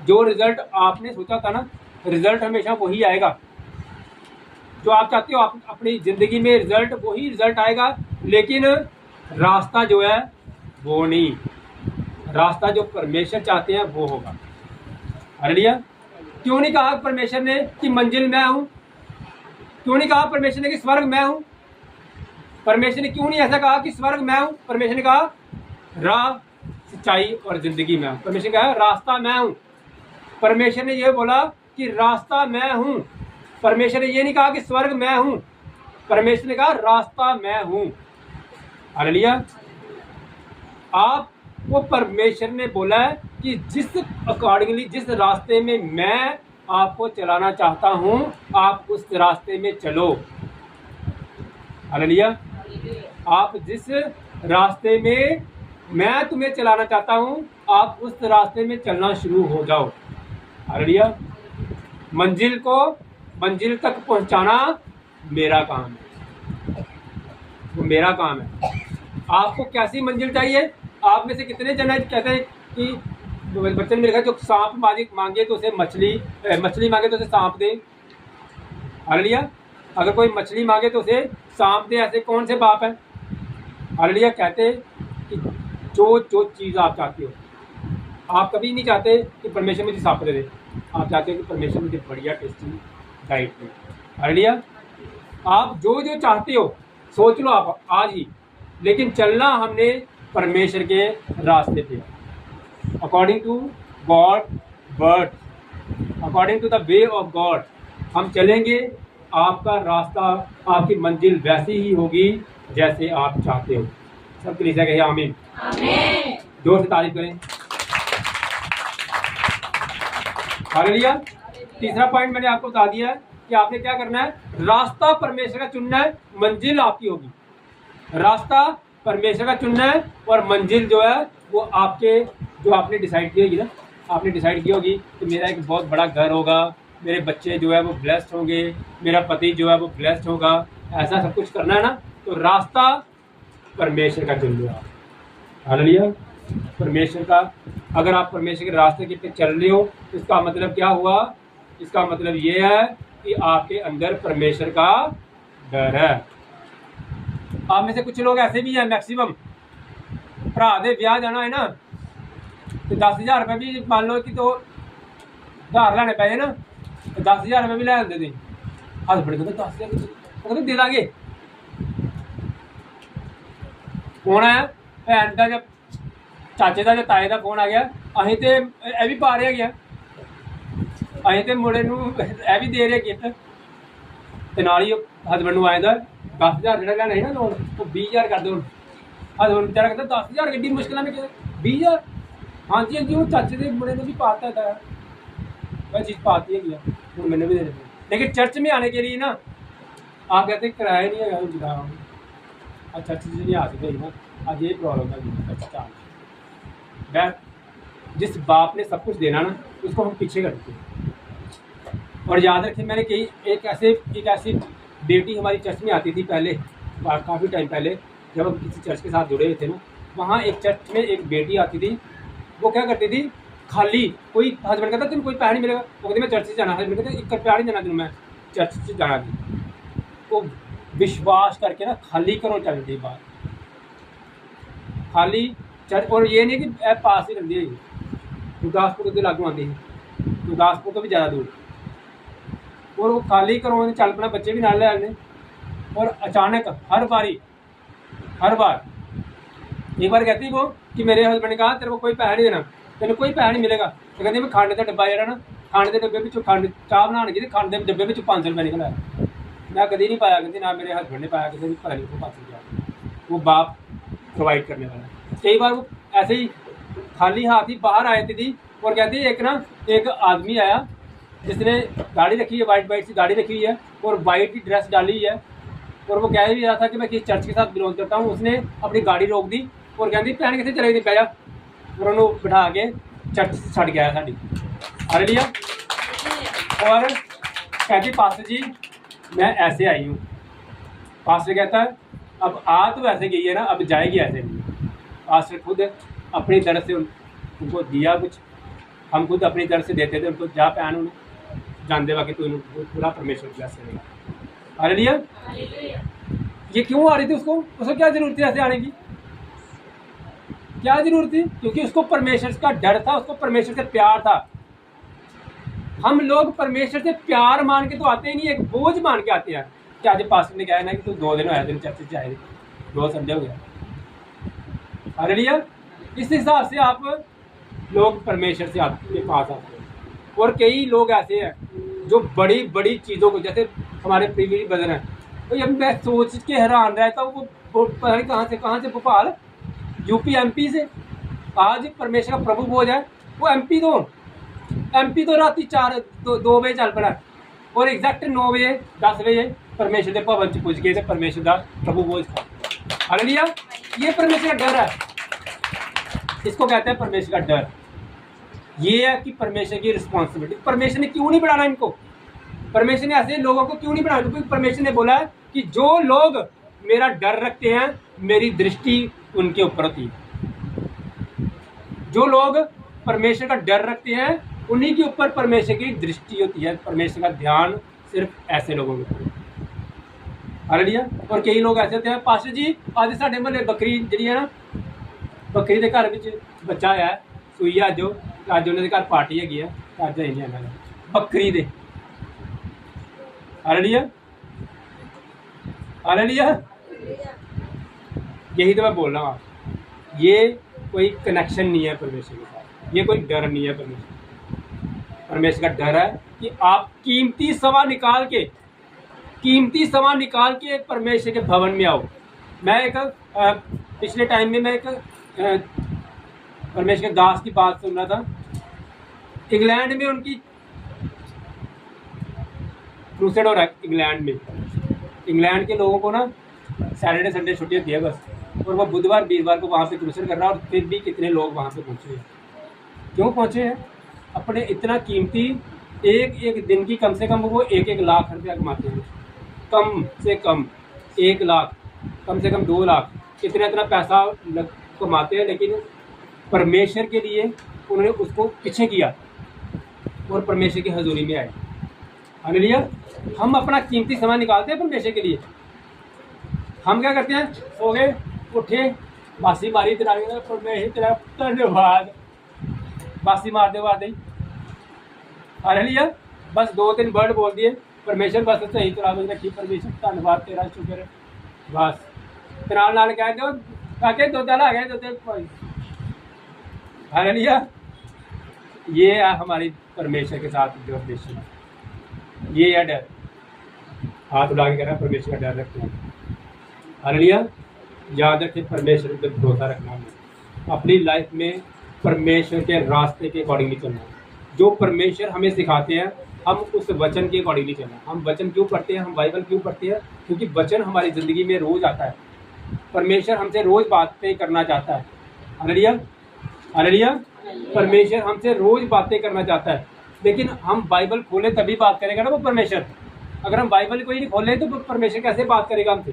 जो रिजल्ट आपने सोचा था ना, रिजल्ट हमेशा वही आएगा जो आप चाहते हो। आप अपनी ज़िंदगी में रिजल्ट वही रिजल्ट आएगा, लेकिन रास्ता जो है वो नहीं। रास्ता जो परमेश्वर चाहते हैं वो होगा। हालेलुया। क्यों नहीं कहा परमेश्वर ने कि मंजिल मैं हूँ? क्यों नहीं कहा परमेश्वर ने कि स्वर्ग मैं हूँ? परमेश्वर ने क्यों नहीं ऐसा कहा कि स्वर्ग मैं हूँ? परमेश्वर ने कहा राह, सच्चाई और जिंदगी मैं हूँ। परमेश्वर ने कहा रास्ता मैं हूँ। परमेश्वर ने यह बोला कि रास्ता मैं हूँ। परमेश्वर ने ये नहीं कहा कि स्वर्ग मैं हूँ। परमेश्वर ने कहा रास्ता मैं हूँ। हालेलुया। आप वो परमेश्वर ने बोला है कि जिस अकॉर्डिंगली, जिस रास्ते में मैं आपको चलाना चाहता हूँ, आप उस रास्ते में चलो। हालेलुया। आप जिस रास्ते में मैं तुम्हें चलाना चाहता हूँ, आप उस रास्ते में चलना शुरू हो जाओ। हालेलुया। मंजिल तक पहुँचाना मेरा काम है, वो मेरा काम है। आपको कैसी मंजिल चाहिए? आप में से कितने जन कहते हैं कि बच्चन में लिखा, जो सांप मांगे तो उसे मछली मांगे तो उसे सांप दे। हालेलुया। अगर कोई मछली मांगे तो उसे सांप दे, ऐसे कौन से बाप हैं? हालेलुया। कहते कि जो चीज़ आप चाहते हो, आप कभी नहीं चाहते कि परमेश्वर मुझे सांप दे दे। आप चाहते हो कि परमेश्वर मुझे बढ़िया टेस्टी डाइट दे। हालेलुया। आप जो चाहते हो सोच लो आप आज ही, लेकिन चलना हमने परमेश्वर के रास्ते पे, according to God word, according to the way of God हम चलेंगे। आपका रास्ता, आपकी मंजिल वैसी ही होगी जैसे आप चाहते हो। सब कलीसिया कहिए आमीन। आमीन। जोर से तारीफ करें। हालेलुया। तीसरा पॉइंट मैंने आपको बता दिया है कि आपने क्या करना है। रास्ता परमेश्वर का चुनना है, मंजिल आपकी होगी। रास्ता परमेश्वर का चुनना है और मंजिल जो है वो आपके, जो आपने डिसाइड की होगी ना, आपने डिसाइड की होगी कि मेरा एक बहुत बड़ा घर होगा, मेरे बच्चे जो है वो ब्लेस्ड होंगे, मेरा पति जो है वो ब्लेस्ड होगा, ऐसा सब कुछ करना है ना, तो रास्ता परमेश्वर का चुन लिया। हालेलुया। परमेश्वर का, अगर आप परमेश्वर के रास्ते के पे चल रहे हो तो इसका मतलब क्या हुआ? इसका मतलब ये है कि आपके अंदर परमेश्वर का डर है। आप में से कुछ लोग ऐसे भी हैं, मैक्सिमम भरा दे ब्याह जाना है ना, तो 10,000 रुपये भी मान लो कि तो उधार लेने पे ना, तो 10,000 रुपये भी ले आते थे। हस्बैंड को 10,000 दे देंगे। फोन आया भैन का, जब चाचे का, जब ताए का फोन आ गया, अं तो यह भी पा रहे हैं, अं तो मुड़े यह भी दे रहे गिफ्ट, तो नाल ही हस्बैंड आ जाता 10,000 जो लेना है ना लोन, तो 20,000 कर दो। हस्बैंड बेचारा कहता 10,000 एड्डी मुश्किल में 20,000। हाँ जी हाँ जी, वो चाचे के मुड़े ने भी पाता था, वह चीज़ पाती है गया, वो मैंने भी दे देती। लेकिन चर्च में आने के लिए ना आप कहते किराया नहीं है जुड़ा, अब चर्च से नहीं आ सकते ना, आज ये प्रॉब्लम है। अच्छा, जिस बाप ने सब कुछ देना ना, उसको हम पीछे करते हैं। और याद रखें, मैंने कही एक ऐसी बेटी हमारी चर्च में आती थी पहले, काफ़ी टाइम पहले, जब हम किसी चर्च के साथ जुड़े हुए थे ना, वहाँ एक चर्च में एक बेटी आती थी। वो क्या करती थी, खाली कोई हस्बैंड कहता तुम कोई पैसा नहीं मिलेगा, वो कहती मैं चर्च से जाना, हस्बैंड कहते 1 रुपया नहीं देना तुम, मैं चर्च से जाना थी। वो विश्वास करके ना खाली करो चल दी बात, खाली चर्च। और ये नहीं कि पास ही रही है, गुरदासपुर के लागू आती है, गुरदासपुर तो भी ज़्यादा दूर, और वो खाली करो चल पना, बच्चे भी नाल ले आने। और अचानक हर बार एक बार कहती वो कि मेरे हस्बैंड ने कहा तेरे को कोई पैसा नहीं देना, तेरे कोई पैसा नहीं मिलेगा। तो कहती मैं खंड का डब्बा जरा ना, खंड के डब्बे में खंड चाह बनाने की, खंड के डब्बे में 500 रुपये निकल आया। मैं कभी नहीं पाया, कहती ना मेरे हस्बैंड ने पाया, कहते पता नहीं को 500 रुपया, वो बाप प्रोवाइड करने वाला। कई बार वो ऐसे ही खाली हाथ ही बाहर आए थी, और कहती एक आदमी आया जिसने गाड़ी रखी है, वाइट सी गाड़ी रखी हुई है, और वाइट की ड्रेस डाली हुई है, और वो कह भी रहा था कि मैं किस चर्च के साथ बिलोंग करता हूँ। उसने अपनी गाड़ी रोक दी और कहती भैन कितने चले गई पै जा, और उन्होंने बिठा के चर्च से छड़ गया साड़ी। अरे लिया, और कहती पास्टर जी मैं ऐसे आई हूँ। पास्टर कहता है अब आ तो ऐसे गई है ना, अब जाएगी ऐसे नहीं। पास्टर खुद अपनी तरफ से उनको दिया कुछ, हम खुद अपनी तरफ से देते थे उनको, जा पैन उन्हें जानते बाकी तो पूरा परमेश्वर ब्लेस करेगा। अरे लिया, ये क्यों आ रही थी उसको क्या जरूरत थी ऐसे आने की, क्या जरूरत थी? क्योंकि उसको परमेश्वर का डर था, उसको परमेश्वर से प्यार था। हम लोग परमेश्वर से प्यार मान के तो आते ही नहीं, एक बोझ मान के आते हैं। क्या आज पास्टर ने कहा ना कि तू 2 दिन आया दिन चर्च से आए, 2 संडे हो गया। अरे लिया, इस हिसाब से आप लोग परमेश्वर से आपके पास आते हैं। और कई लोग ऐसे हैं जो बड़ी बड़ी चीज़ों को, जैसे हमारे प्रीवियस बदन है, तो अब मैं सोच के हैरान रहता हूँ, वो पता नहीं कहाँ से भोपाल यूपी एमपी से आज परमेश्वर का प्रभु बोझ है। वो एमपी तो रात 2 बजे चल पड़ा, और एग्जैक्ट 9 बजे 10 बजे परमेश्वर के भवन च पुज गए, परमेश्वर का प्रभु बोझ था। हालेलुया, ये परमेश्वर का डर है, इसको कहते हैं परमेश्वर का डर। ये है कि परमेश्वर की रिस्पॉन्सिबिलिटी। परमेश्वर ने क्यों नहीं बढ़ाना इनको, परमेश्वर ने ऐसे लोगों को क्यों नहीं बढ़ाना? क्योंकि परमेश्वर ने बोला है कि जो लोग मेरा डर रखते हैं मेरी दृष्टि उनके ऊपर होती है। जो लोग परमेश्वर का डर रखते हैं उन्हीं के ऊपर परमेश्वर की दृष्टि होती है, परमेश्वर का ध्यान सिर्फ ऐसे लोगों के ऊपर। हालेलुया। और कई लोग ऐसे होते हैं, पास्टर जी आज साडे महल्ले बकरी जी है ना, बकरी के घर में बच्चा आया है सूई, अज उन्होंने घर पार्टी हैगी है, अज आई नहीं बकरी दे। हालेलुया, हालेलुया, यही तो मैं बोल रहा हूँ। ये कोई कनेक्शन नहीं है परमेश्वर के साथ, ये कोई डर नहीं है परमेश्वर का डर है कि आप कीमती समय निकाल के परमेश्वर के भवन में आओ। मैं एक पिछले टाइम में मैं एक परमेश्वर के दास की बात सुन रहा था। इंग्लैंड में उनकी क्रूसेड हो रहा है। इंग्लैंड के लोगों को ना सैटरडे संडे छुट्टी होती है बस, और वो बुधवार वीरवार को वहाँ पे क्रूसेड कर रहा है। और फिर भी कितने लोग वहाँ पे पहुँचे हैं। क्यों पहुँचे हैं? अपने इतना कीमती एक एक दिन की कम से कम वो 1-1 लाख रुपया कमाते हैं, कम से कम 1 लाख, कम से कम 2 लाख, इतना पैसा कमाते हैं। लेकिन परमेश्वर के लिए उन्होंने उसको पीछे किया और परमेश्वर की हजूरी में आए। हालेलुया। हम अपना कीमती समय निकालते हैं परमेश्वर के लिए। हम क्या करते हैं, सो गए, उठे, बासी मारी, परमेश्वर तेरा धन्यवाद, बासी मारते मारते ही हालेलुया, बस 2-3 वर्ड बोल दिए, परमेश्वर बस सही तरह रखी, परमेश्वर धन्यवाद तेरा, शुक्र है, बस तेरा नाल कह दो काके दो दल आ गए तो हालेलुया। ये है हमारी परमेश्वर के साथ जो रिलेशन है, ये है डर। हाथ उठा के कहना परमेश्वर का डर रखते हैं। हालेलुया। याद रखें परमेश्वर पर भरोसा रखना है, अपनी लाइफ में परमेश्वर के रास्ते के अकॉर्डिंगली चलना। जो परमेश्वर हमें सिखाते हैं हम उस वचन के अकॉर्डिंगली चलना। हम वचन क्यों पढ़ते हैं, हम बाइबल क्यों पढ़ते हैं? क्योंकि वचन हमारी ज़िंदगी में रोज़ आता है। परमेश्वर हमसे रोज़ बातें करना चाहता है। Hallelujah, hallelujah. परमेश्वर हमसे रोज़ बातें करना चाहता है, लेकिन हम बाइबल खोले तभी बात करेगा ना वो परमेश्वर। अगर हम बाइबल को ही नहीं खोले तो परमेश्वर कैसे बात करेगा हमसे?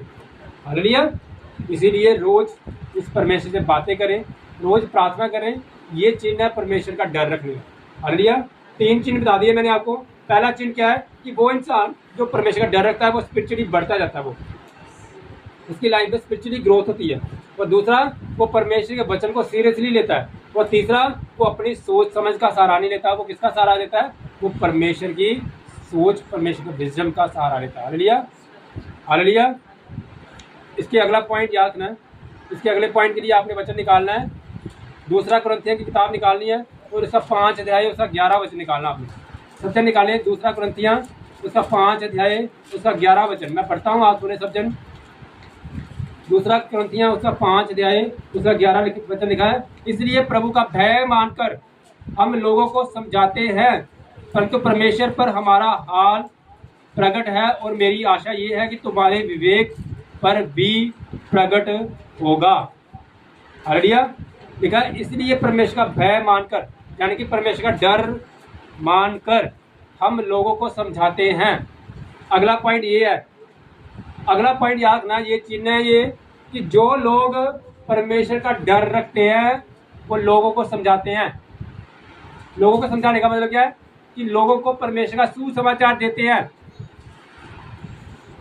हालेलुया। इसीलिए रोज़ इस परमेश्वर से बातें करें, रोज़ प्रार्थना करें। ये चिन्ह है परमेश्वर का डर रखने का। हालेलुया। 3 चिन्ह बता दिए मैंने आपको। पहला चिन्ह क्या है कि वो इंसान जो परमेश्वर का डर रखता है वो स्पिरिचुअली बढ़ता जाता है, वो उसकी लाइफ में स्पिरिचुअली ग्रोथ होती है। और दूसरा, वो परमेश्वर के वचन को सीरियसली लेता है। और तीसरा, वो अपनी सोच समझ का सहारा नहीं लेता, वो किसका सहारा लेता है? वो परमेश्वर की सोच, परमेश्वर के विजडम का सहारा लेता है। Hallelujah, hallelujah. इसके अगला पॉइंट याद रखना है। इसके अगले पॉइंट के लिए आपने वचन निकालना है। 2 कुरिन्थियों की किताब निकालनी है और उसका 5 अध्याय उसका 11 वचन निकालना। आपने सबजन निकाले 2 कुरिन्थियों उसका 5 अध्याय उसका 11 वचन। मैं पढ़ता हूँ, आप सुने सबजन। 2 कुरिन्थियों उसका 5 अध्याय उसका 11 वचन लिखा है। इसलिए प्रभु का भय मानकर हम लोगों को समझाते हैं, परंतु परमेश्वर पर हमारा हाल प्रकट है और मेरी आशा ये है कि तुम्हारे विवेक पर भी प्रकट होगा। हालेलुया। लिखा इसलिए परमेश्वर का भय मानकर, यानी कि परमेश्वर का डर मानकर हम लोगों को समझाते हैं। अगला पॉइंट ये है, अगला पॉइंट याद रखना, ये चिन्ह है ये कि जो लोग परमेश्वर का डर रखते हैं वो लोगों को समझाते हैं। लोगों को समझाने का मतलब क्या है कि लोगों को परमेश्वर का सुसमाचार देते हैं।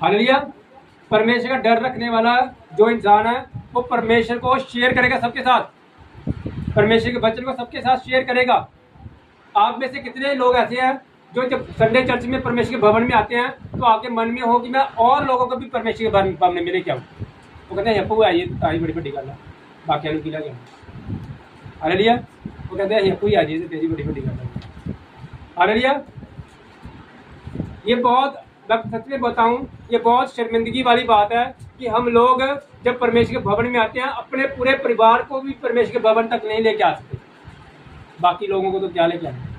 हालेलुया। परमेश्वर का डर रखने वाला जो इंसान है वो परमेश्वर को शेयर करेगा सबके साथ, परमेश्वर के वचन को सबके साथ शेयर करेगा। आप में से कितने लोग ऐसे हैं जो जब संडे चर्च में परमेश्वर के भवन में आते हैं तो आपके मन में हो कि मैं और लोगों को भी परमेश्वर के भवन में लेके आऊँ? वो कहते हैं यप्पू आइए, तारी बड़ी बड़ी गल है, बाकी की लगे। हालेलुया। वो कहते हैं यप्पू आ जाइए, तेरी बड़ी बड़ी गल है। हालेलुया। ये बहुत, मैं सच में बताऊं, ये बहुत शर्मिंदगी वाली बात है कि हम लोग जब परमेश्वर के भवन में आते हैं अपने पूरे परिवार को भी परमेश्वर के भवन तक नहीं लेके आ सकते, बाकी लोगों को तो क्या लेके आए।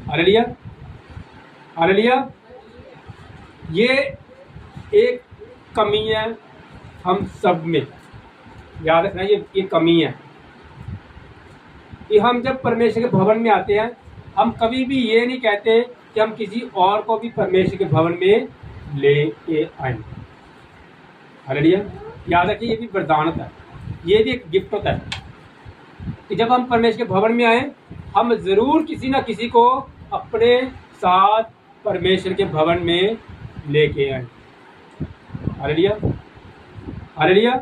Hallelujah, hallelujah. ये एक कमी है हम सब में, याद रखना, ये कमी है कि हम जब परमेश्वर के भवन में आते हैं हम कभी भी ये नहीं कहते कि हम किसी और को भी परमेश्वर के भवन में लेके आए। हालेलुया। याद रखिए ये भी वरदान होता है, ये भी एक गिफ्ट होता है कि जब हम परमेश्वर के भवन में आए हम ज़रूर किसी ना किसी को अपने साथ परमेश्वर के भवन में लेके आए। Hallelujah, hallelujah.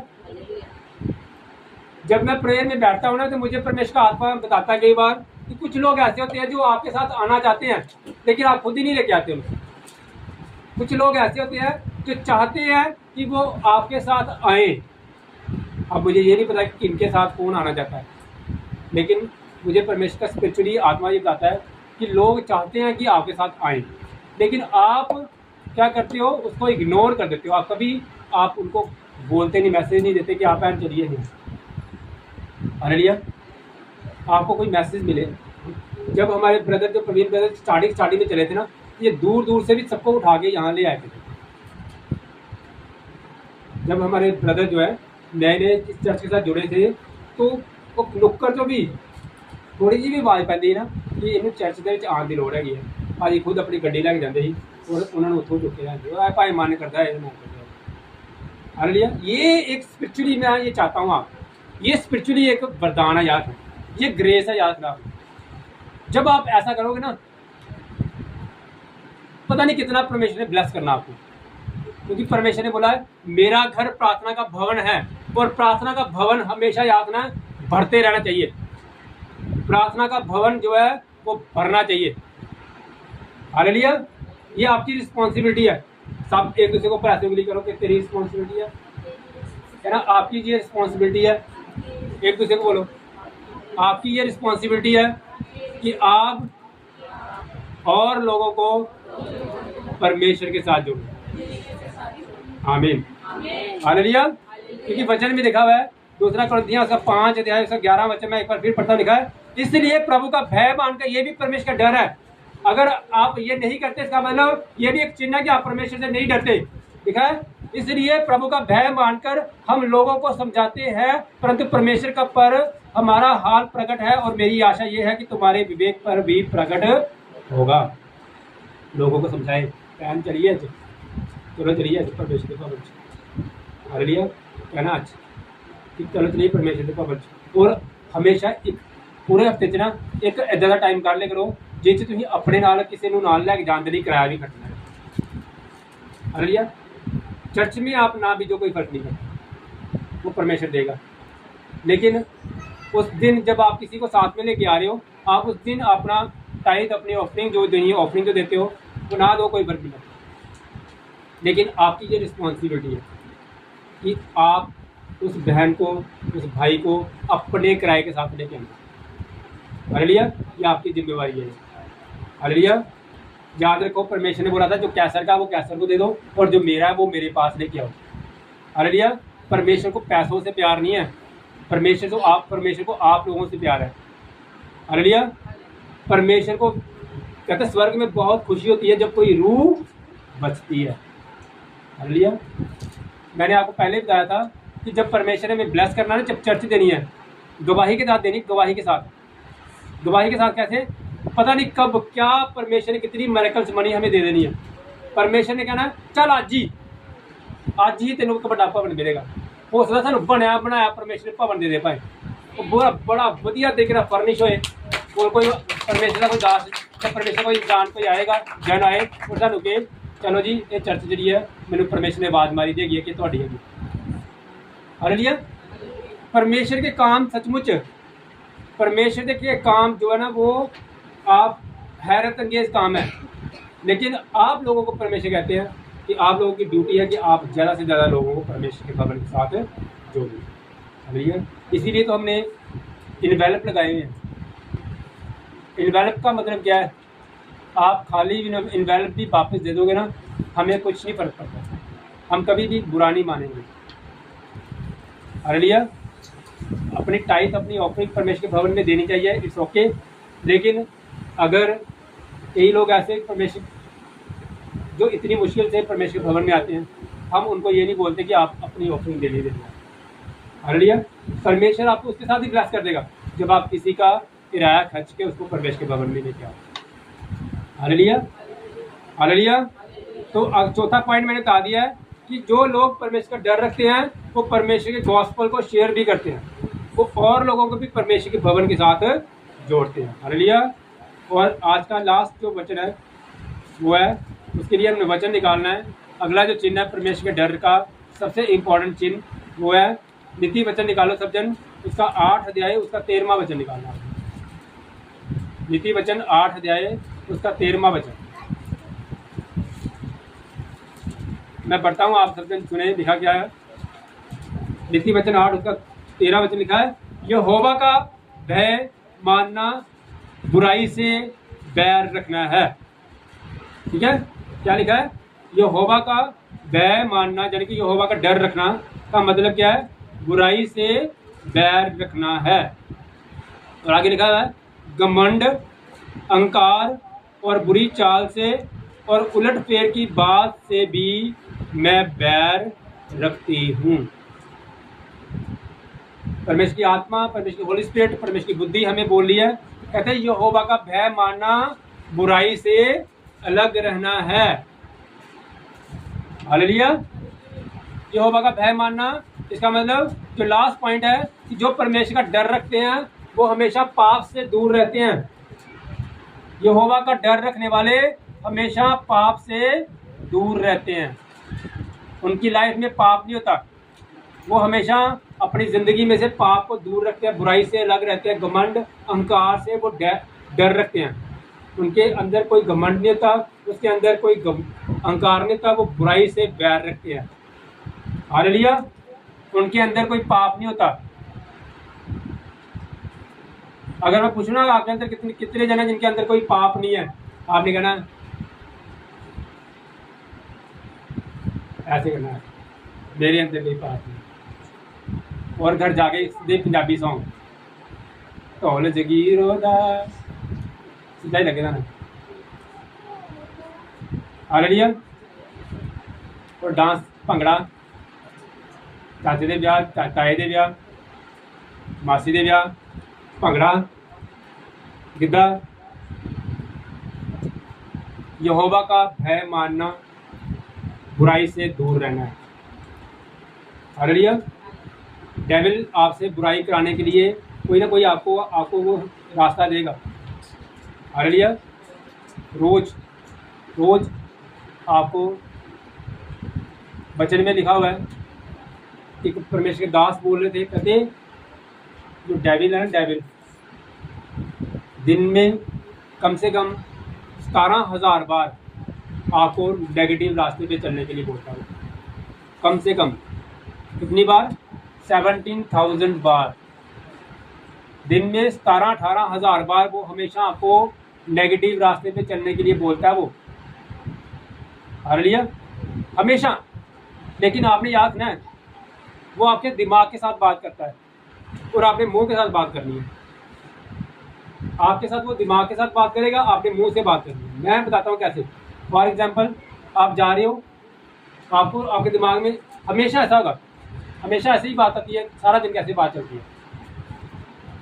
जब मैं प्रेयर में बैठता हूँ ना तो मुझे परमेश्वर का आत्मा बताता है कई बार कि कुछ लोग ऐसे होते हैं जो आपके साथ आना चाहते हैं लेकिन आप खुद ही नहीं लेके आते उनको। कुछ लोग ऐसे होते हैं जो चाहते हैं कि वो आपके साथ आए। अब मुझे ये नहीं पता कि इनके साथ कौन आना चाहता है, लेकिन मुझे परमेश्वर का स्पिरिचुअली आत्मा ये बताता है कि लोग चाहते हैं कि आपके साथ आए, लेकिन आप क्या करते हो, उसको इग्नोर कर देते हो। आप कभी आप उनको बोलते नहीं, मैसेज नहीं देते कि आप आए चलिए नहीं। हालेलुया। आपको कोई मैसेज मिले, जब हमारे ब्रदर जो प्रवीण ब्रदर स्टार्टिंग में चले थे ना, ये दूर दूर से भी सबको उठा के यहाँ ले आए थे। जब हमारे ब्रदर जो है नए नए इस चर्च के साथ जुड़े थे तो वो नुक्कड़ जो भी थोड़ी जी भी आवाज़ पैंदी ना कि इन्हू चर्च के आने की लोड़ हैगी है। भाजी खुद अपनी गड्डी लैके जाते ही और उन्होंने उतों चुके जाते भाई मन करता है हालेलुया। ये एक स्पिरिचुअली मैं ये चाहता हूँ आप, ये स्पिरिचुअली एक वरदान है याद, ये ग्रेस है याद रखना। जब आप ऐसा करोगे ना, पता नहीं कितना परमेश्वर ने ब्लेस करना आपको, क्योंकि परमेश्वर ने बोला है मेरा घर प्रार्थना का भवन है, और प्रार्थना का भवन हमेशा याद रखना भरते रहना चाहिए। प्रार्थना का भवन जो है वो भरना चाहिए। हालेलुया। ये आपकी रिस्पॉन्सिबिलिटी है। सब एक दूसरे को पैसे उंगली करो कि तेरी रिस्पॉन्सिबिलिटी है ना, आपकी ये रिस्पॉन्सिबिलिटी है। एक दूसरे को बोलो आपकी ये रिस्पॉन्सिबिलिटी है कि आप और लोगों को परमेश्वर के साथ जोड़ो। आमीन हालेलुया। क्योंकि वचन में लिखा हुआ है, दूसरा कुरिन्थियों उसका 5 अध्याय उसका 11 वचन में एक बार फिर पढ़ता लिखा है, इसलिए प्रभु का भय मानकर, ये भी परमेश्वर का डर है। अगर आप ये नहीं करते इसका मतलब ये भी एक चिन्ह है कि आप परमेश्वर से नहीं डरते। लिखा है इसलिए प्रभु का भय मानकर हम लोगों को समझाते हैं, परंतु परमेश्वर का पर हमारा हाल प्रकट है, और मेरी आशा ये है कि तुम्हारे विवेक पर भी प्रकट होगा। लोगों को समझाए पहन चलिए चलो चलिए परमेश्वर के भवन हालेलुया कहना अच्छा कि चलो चलिए परमेश्वर के भवन। और हमेशा एक पूरे हफ्ते च ना एक इदा का टाइम कर ले करो जिस तुम अपने नाल किसी को नाल लैके जाने लिए किराया भी कटना है। हालेलुया। चर्च में आप ना भी जो कोई फर्क नहीं करता, वो परमेश्वर देगा। लेकिन उस दिन जब आप किसी को साथ में लेके आ रहे हो, आप उस दिन अपना टाइट अपनी ऑफरिंग जो देनी है, ऑफरिंग जो देते हो वो ना दो, कोई फर्क नहीं करता। लेकिन आपकी ये रिस्पॉन्सिबिलिटी है कि आप उस बहन को, उस भाई को अपने किराए के साथ लेके आना। हालेलुया। ये आपकी जिम्मेवारी है। हालेलुया। याद रखो परमेश्वर ने बोला था जो कैसर का वो कैसर को दे दो, और जो मेरा है वो मेरे पास लेके आओ। हालेलुया। परमेश्वर को पैसों से प्यार नहीं है, परमेश्वर को आप लोगों से प्यार है। हालेलुया। परमेश्वर को कहते स्वर्ग में बहुत खुशी होती है जब कोई रूह बचती है। हालेलुया। मैंने आपको पहले बताया था कि जब परमेश्वर ने हमें ब्लेस करना है, जब चर्च देनी है गवाही के साथ देनी, गवाही के साथ कैसे पता नहीं कब क्या परमेश्वर ने कितनी मिरेकल्स मनी हमें दे देनी है। परमेश्वर ने कहना चल आज ही तेन बड़ा भवन मिलेगा। हो सकता सानू बनया बनाया परमेश्वर भवन दे पाए, बड़ा वधिया तरीके नाल फर्निश होए, और कोई परमेश्वर का कोई दास या परमेश्वर कोई इंसान कोई आएगा जन आए और सानू कहे चलो जी ये चर्च जी है मैंने परमेश्वर ने आवाज़ मारी दी है कि तुहाडी है। हालेलुया। परमेश्वर के काम सचमुच परमेश्वर के काम जो है ना वो आप हैरत अंगेज काम है। लेकिन आप लोगों को परमेश्वर कहते हैं कि आप लोगों की ड्यूटी है कि आप ज़्यादा से ज़्यादा लोगों को परमेश्वर के भवन के साथ जोड़ें। हालेलुया। इसीलिए तो हमने इनवेलप लगाए हुए हैं। इनवेलप का मतलब क्या है? आप खाली इनवेलप भी वापस दे दोगे ना, हमें कुछ नहीं फर्क पड़ता, हम कभी भी बुरा नहीं मानेंगे। हालेलुया। अपनी टाइट अपनी ऑफरिंग परमेश्वर के भवन में देनी चाहिए, इट्स ओके। लेकिन अगर कई लोग ऐसे परमेश्वर जो इतनी मुश्किल से परमेश्वर के भवन में आते हैं, हम उनको ये नहीं बोलते कि आप अपनी ऑफरिंग दे दीजिए। हालेलुया। परमेश्वर आपको उसके साथ ही ब्लेस कर देगा जब आप किसी का किराया खर्च के उसको परमेश्वर के भवन में लेके आओ। हालेलुया। हालेलुया। तो चौथा पॉइंट मैंने बता दिया है कि जो लोग परमेश्वर का डर रखते हैं वो परमेश्वर के गॉस्पेल को शेयर भी करते हैं, वो और लोगों को भी परमेश्वर के भवन के साथ जोड़ते हैं। हालेलुया। और आज का लास्ट जो वचन है वो है, उसके लिए हमने वचन निकालना है। अगला जो चिन्ह है परमेश्वर के डर का सबसे इम्पोर्टेंट चिन्ह वो है, नीति वचन निकालो सब जन, उसका 8 अध्याय उसका 13वां वचन निकालना है। नीति वचन 8 अध्याय उसका 13वां वचन मैं पढ़ता हूँ, आप सब जन सुने। लिखा क्या है? नीति वचन 8 उसका 13 वचन लिखा है, यहोवा का भय मानना बुराई से बैर रखना है। ठीक है, क्या लिखा है? यहोवा का भय मानना यानी कि यहोवा का डर रखना का मतलब क्या है? बुराई से बैर रखना है। और आगे लिखा है, घमंड, अहंकार और बुरी चाल से और उलटफेर की बात से भी मैं बैर रखती हूँ। परमेश्वर की आत्मा, परमेश्वर की होली स्पिरिट, परमेश्वर की बुद्धि हमें बोल रही है। कहते हैं यहोवा का भय मानना बुराई से अलग रहना है। हालेलुया। यहोवा का भय मानना, इसका मतलब जो लास्ट पॉइंट है कि जो परमेश्वर का डर रखते हैं वो हमेशा पाप से दूर रहते हैं। यहोवा का डर रखने वाले हमेशा पाप से दूर रहते हैं। उनकी लाइफ में पाप नहीं होता। वो हमेशा अपनी ज़िंदगी में से पाप को दूर रखते हैं, बुराई से अलग रहते हैं, घमंड अहंकार से वो डर रखते हैं। उनके अंदर कोई घमंड नहीं होता, उसके अंदर कोई अहंकार नहीं होता, वो बुराई से बैर रखते हैं। हालेलुया। उनके अंदर कोई पाप नहीं होता। अगर मैं पूछूँ ना आपके अंदर कितने जन हैं जिनके अंदर कोई पाप नहीं है, आपने कहना ऐसे करना है, मेरे अंदर कोई पाप नहीं। और घर जाके सीधे पंजाबी सॉन्ग ढोल जगीरो दास सीधा ही लगेगा ना। हालेलुया। और डांस भंगड़ा, चाचे दे ब्याह, ताए दे ब्याह, मासी दे ब्याह, भंगड़ा, गिद्धा। यहोवा का भय मानना, बुराई से दूर रहना है। हालेलुया। डेविल आपसे बुराई कराने के लिए कोई ना कोई आपको वो रास्ता देगा। हालेलुया। रोज आपको वचन में लिखा हुआ है कि परमेश्वर के दास बोल रहे थे, कहते जो डेविल है ना, डेविल दिन में कम से कम 17,000 बार आपको नेगेटिव रास्ते पे चलने के लिए बोलता है। कम से कम कितनी बार? 17,000 बार। दिन में 17-18,000 बार वो हमेशा आपको नेगेटिव रास्ते पे चलने के लिए बोलता है वो। हालेलुया। हमेशा। लेकिन आपने याद रखना है, वो आपके दिमाग के साथ बात करता है और आपने मुंह के साथ बात करनी है। आपके साथ वो दिमाग के साथ बात करेगा, आपने मुंह से बात करनी है। मैं बताता हूँ कैसे। फॉर एग्जाम्पल, आप जा रहे हो, आपको आपके दिमाग में हमेशा ऐसा होगा, हमेशा ऐसी ही बात आती है, सारा दिन कैसे बात चलती है।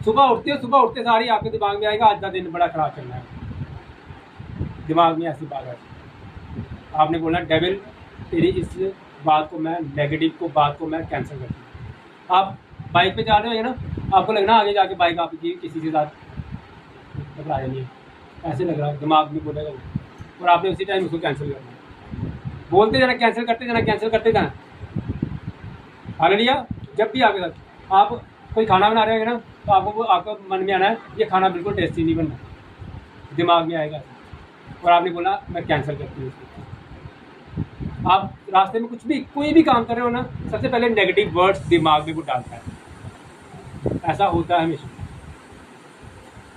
सुबह उठते सारी आपके दिमाग में आएगा आज का दिन बड़ा खराब चलना है। दिमाग में ऐसी बात आती है। आपने बोलना डेविल तेरी इस बात को मैं नेगेटिव बात को मैं कैंसिल करती हूँ। आप बाइक पे जा रहे हो ना, आपको लगना आगे जाके बाइक आपकी किसी के साथ टकरा जानी है, ऐसे लग रहा है, दिमाग में बोलेगा वो, और आपने उसी टाइम उसको कैंसिल करना है। बोलते जाना, कैंसिल करते जाना। हालेलुया। जब भी आपके साथ आप कोई खाना बना रहे हो ना, तो आपको मन में आना है ये खाना बिल्कुल टेस्टी नहीं बनना, दिमाग में आएगा और आपने बोला मैं कैंसिल करती हूँ इसको। आप रास्ते में कोई भी काम कर रहे हो ना, सबसे पहले नेगेटिव वर्ड्स दिमाग में वो डालता है। ऐसा होता है हमेशा।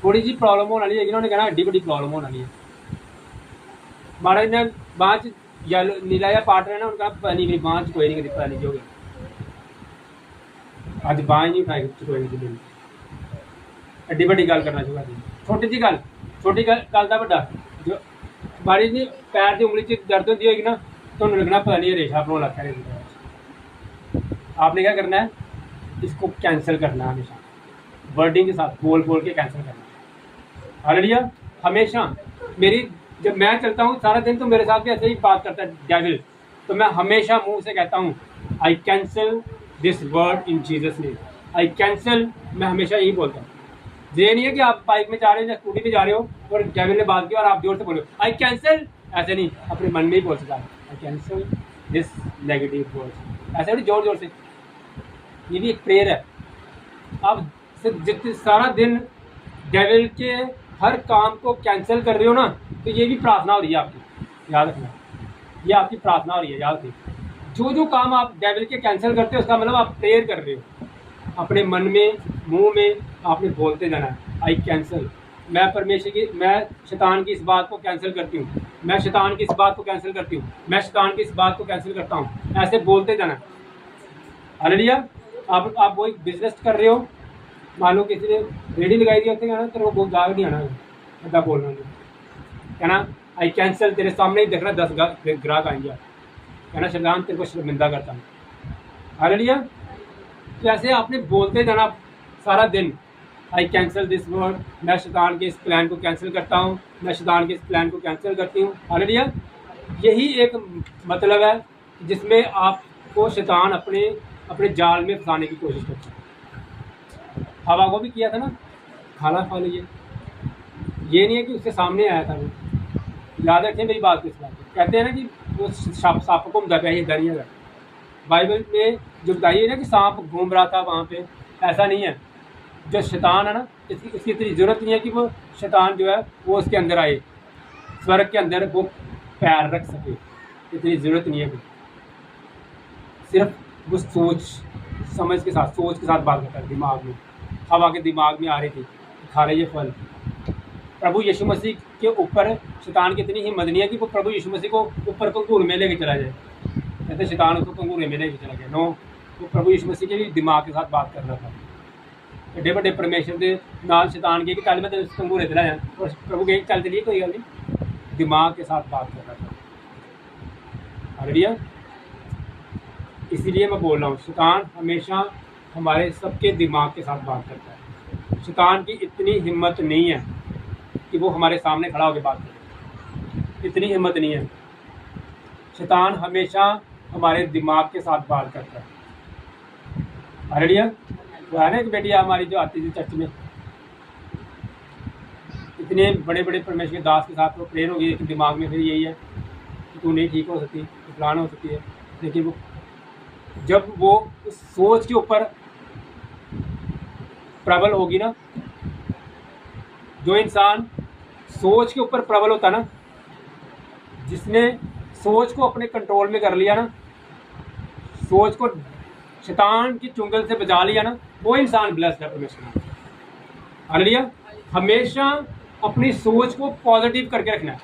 थोड़ी सी प्रॉब्लम होने वाली है, इन्होंने कहना एड्डी बड़ी प्रॉब्लम होने वाली है। महाराज ने बाँच या नीला या पार्ट रहे ना, उनका पता नहीं बाँच कोई नहीं पता नहीं हो गया, आज बाँह नहीं उठाई कोई एड्डी बड़ी गल करना चाहता थी। छोटी गल का बड़ा जो बारी जी पैर की उंगली दर्द होती होगी ना, तो उन्होंने लगना पता नहीं रेशा अपना लग है। आपने क्या करना है, इसको कैंसिल करना है हमेशा, वर्डिंग के साथ बोल के कैंसिल करना है। हालेलुया। हमेशा जब मैं चलता हूँ सारा दिन, तो मेरे साथ भी ऐसे ही बात करता है डेविल, तो मैं हमेशा मुंह से कहता हूँ I cancel this word in Jesus name. I cancel, मैं हमेशा यही बोलता हूँ। ये नहीं है कि आप बाइक में जा रहे हो या स्कूटी पे जा रहे हो और डेविल ने बात की और आप जोर से बोलो आई कैंसिल, ऐसे नहीं, अपने मन में ही बोल सकता है आई कैंसिल दिस नेगेटिव वर्ड, ऐसे नहीं जोर से। ये भी एक प्रेयर है। आप जितने सारा दिन डेविल के हर काम को कैंसिल कर रहे हो ना, तो ये भी प्रार्थना हो रही है आपकी, याद रखना। ये आपकी प्रार्थना हो रही है, याद रखिए। जो काम आप डेविल के कैंसिल करते हो, उसका मतलब आप प्रेयर कर रहे हो। अपने मन में, मुंह में आपने बोलते जाना है आई कैंसिल, मैं शैतान की इस बात को कैंसिल करती हूँ, मैं शैतान की इस बात को कैंसिल करती हूँ, मैं शैतान की इस बात को कैंसिल करता हूँ। ऐसे बोलते जाना। हालेलुया। आप वो एक बिजनेस कर रहे हो, मान लो किसी ने रेडी लगाई दी होती है, तो वो गाहक नहीं आना, अदा बोलना कहना आई कैंसिल, तेरे सामने ही देखना 10 ग्राहक आएंगे, कहना शैतान तेरे को शर्मिंदा करता हूँ। हालेलुया। तो ऐसे आपने बोलते जाना सारा दिन, आई कैंसिल दिस वर्ड, मैं शैतान के इस प्लान को कैंसिल करता हूँ, मैं शैतान के इस प्लान को कैंसिल करती हूँ। हालेलुया। यही एक मतलब है जिसमें आपको शैतान अपने अपने जाल में फंसाने की कोशिश करता है। हवा को भी किया था ना, खाना खा लीजिए, ये नहीं है कि उसके सामने आया था वो। याद रखें मेरी बात को इस बात को। कहते हैं ना कि वो सांप को दबाइए डरिएगा। बाइबल में जो बताइए ना कि सांप घूम रहा था वहाँ पे, ऐसा नहीं है। जो शैतान है ना, इसकी इतनी ज़रूरत नहीं है कि वो शैतान जो है वो उसके अंदर आए, स्वर्ग के अंदर वो पैर रख सके, इतनी ज़रूरत नहीं है। सिर्फ वो सोच समझ के साथ, सोच के साथ बात करता है दिमाग में। हवा के दिमाग में आ रही थी खा रही है फल। प्रभु यीशु मसीह के ऊपर शैतान की इतनी हिम्मत नहीं है कि वो प्रभु यीशु मसीह को ऊपर कंगूर में लेके चला जाए। कहते शैतान उसको कंगूर में लेके चला गया। नो, वो प्रभु यीशु मसीह के भी दिमाग के साथ बात कर रहा था। एडे बड़े परमेश्वर के नाल शैतान के चल मैं कंगूरे चला जाए, और प्रभु के चल चलिए कोई गल नहीं, दिमाग के साथ बात कर रहा था। हालेलुया। इसीलिए मैं बोल रहा हूँ, शैतान हमेशा हमारे सबके दिमाग के साथ बात करता है। शैतान की इतनी हिम्मत नहीं है कि वो हमारे सामने खड़ा होकर बात करे, इतनी हिम्मत नहीं है। शैतान हमेशा हमारे दिमाग के साथ बात करता है। हालेलुया। वो है ना एक बेटी हमारी जो आती थी चर्च में, इतने बड़े बड़े परमेश्वर के दास के साथ वो प्रेयर हो गई, लेकिन दिमाग में फिर यही है कि तू नहीं ठीक हो सकती, तो प्लान हो सकती है। लेकिन वो जब वो उस सोच के ऊपर प्रबल होगी ना, जो इंसान सोच के ऊपर प्रबल होता ना, जिसने सोच को अपने कंट्रोल में कर लिया ना, सोच को शैतान की चुंगल से बचा लिया ना, वो इंसान ब्लेस्ड है परमेश्वर। हालेलुया। हमेशा अपनी सोच को पॉजिटिव करके रखना है,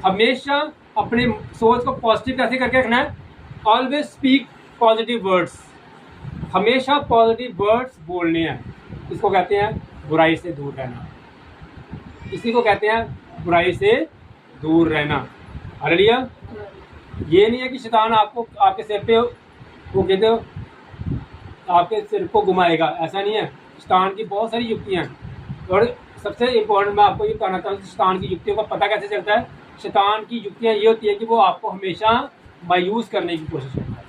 हमेशा अपनी सोच को पॉजिटिव कैसे करके रखना है। ऑलवेज स्पीक पॉजिटिव वर्ड्स, हमेशा पॉजिटिव वर्ड्स बोलने हैं। इसको कहते हैं बुराई से दूर रहना, इसी को कहते हैं बुराई से दूर रहना। हालेलुया। ये नहीं है कि शैतान आपको आपके सिर पे वो कहते हो आपके सिर को घुमाएगा, ऐसा नहीं है। शैतान की बहुत सारी युक्तियाँ हैं, और सबसे इम्पोर्टेंट मैं आपको ये कहना चाहता हूँ, शैतान की युक्तियों का पता कैसे चलता है। शैतान की युक्तियाँ ये होती है कि वो आपको हमेशा मायूस करने की कोशिश करता है।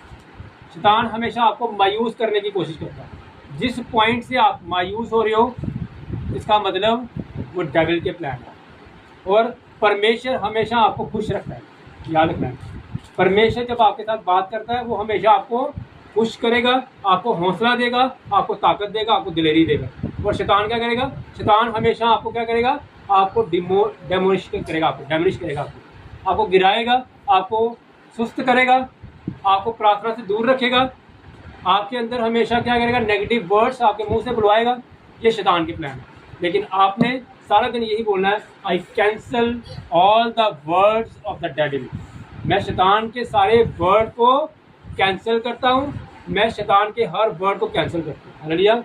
शैतान हमेशा आपको मायूस करने की कोशिश करता है। जिस पॉइंट से आप मायूस हो रहे हो, इसका मतलब वो डेविल के प्लान है। और परमेश्वर हमेशा आपको खुश रखता है, याद रखना है। परमेश्वर जब आपके साथ बात करता है, वो हमेशा आपको खुश करेगा, आपको हौसला देगा, आपको ताकत देगा, आपको दिलेरी देगा। और शैतान क्या करेगा? शैतान हमेशा आपको क्या करेगा? आपको डेमोलिश करेगा, आपको गिराएगा, आपको सुस्त करेगा, आपको प्रार्थना से दूर रखेगा, आपके अंदर हमेशा क्या करेगा? नेगेटिव वर्ड्स आपके मुंह से बुलवाएगा। ये शैतान की प्लान है। लेकिन आपने सारा दिन यही बोलना है, I cancel all the words of the devil. मैं शैतान के सारे वर्ड को कैंसिल करता हूँ, मैं शैतान के हर वर्ड को कैंसिल करता हूँ। हालेलुया।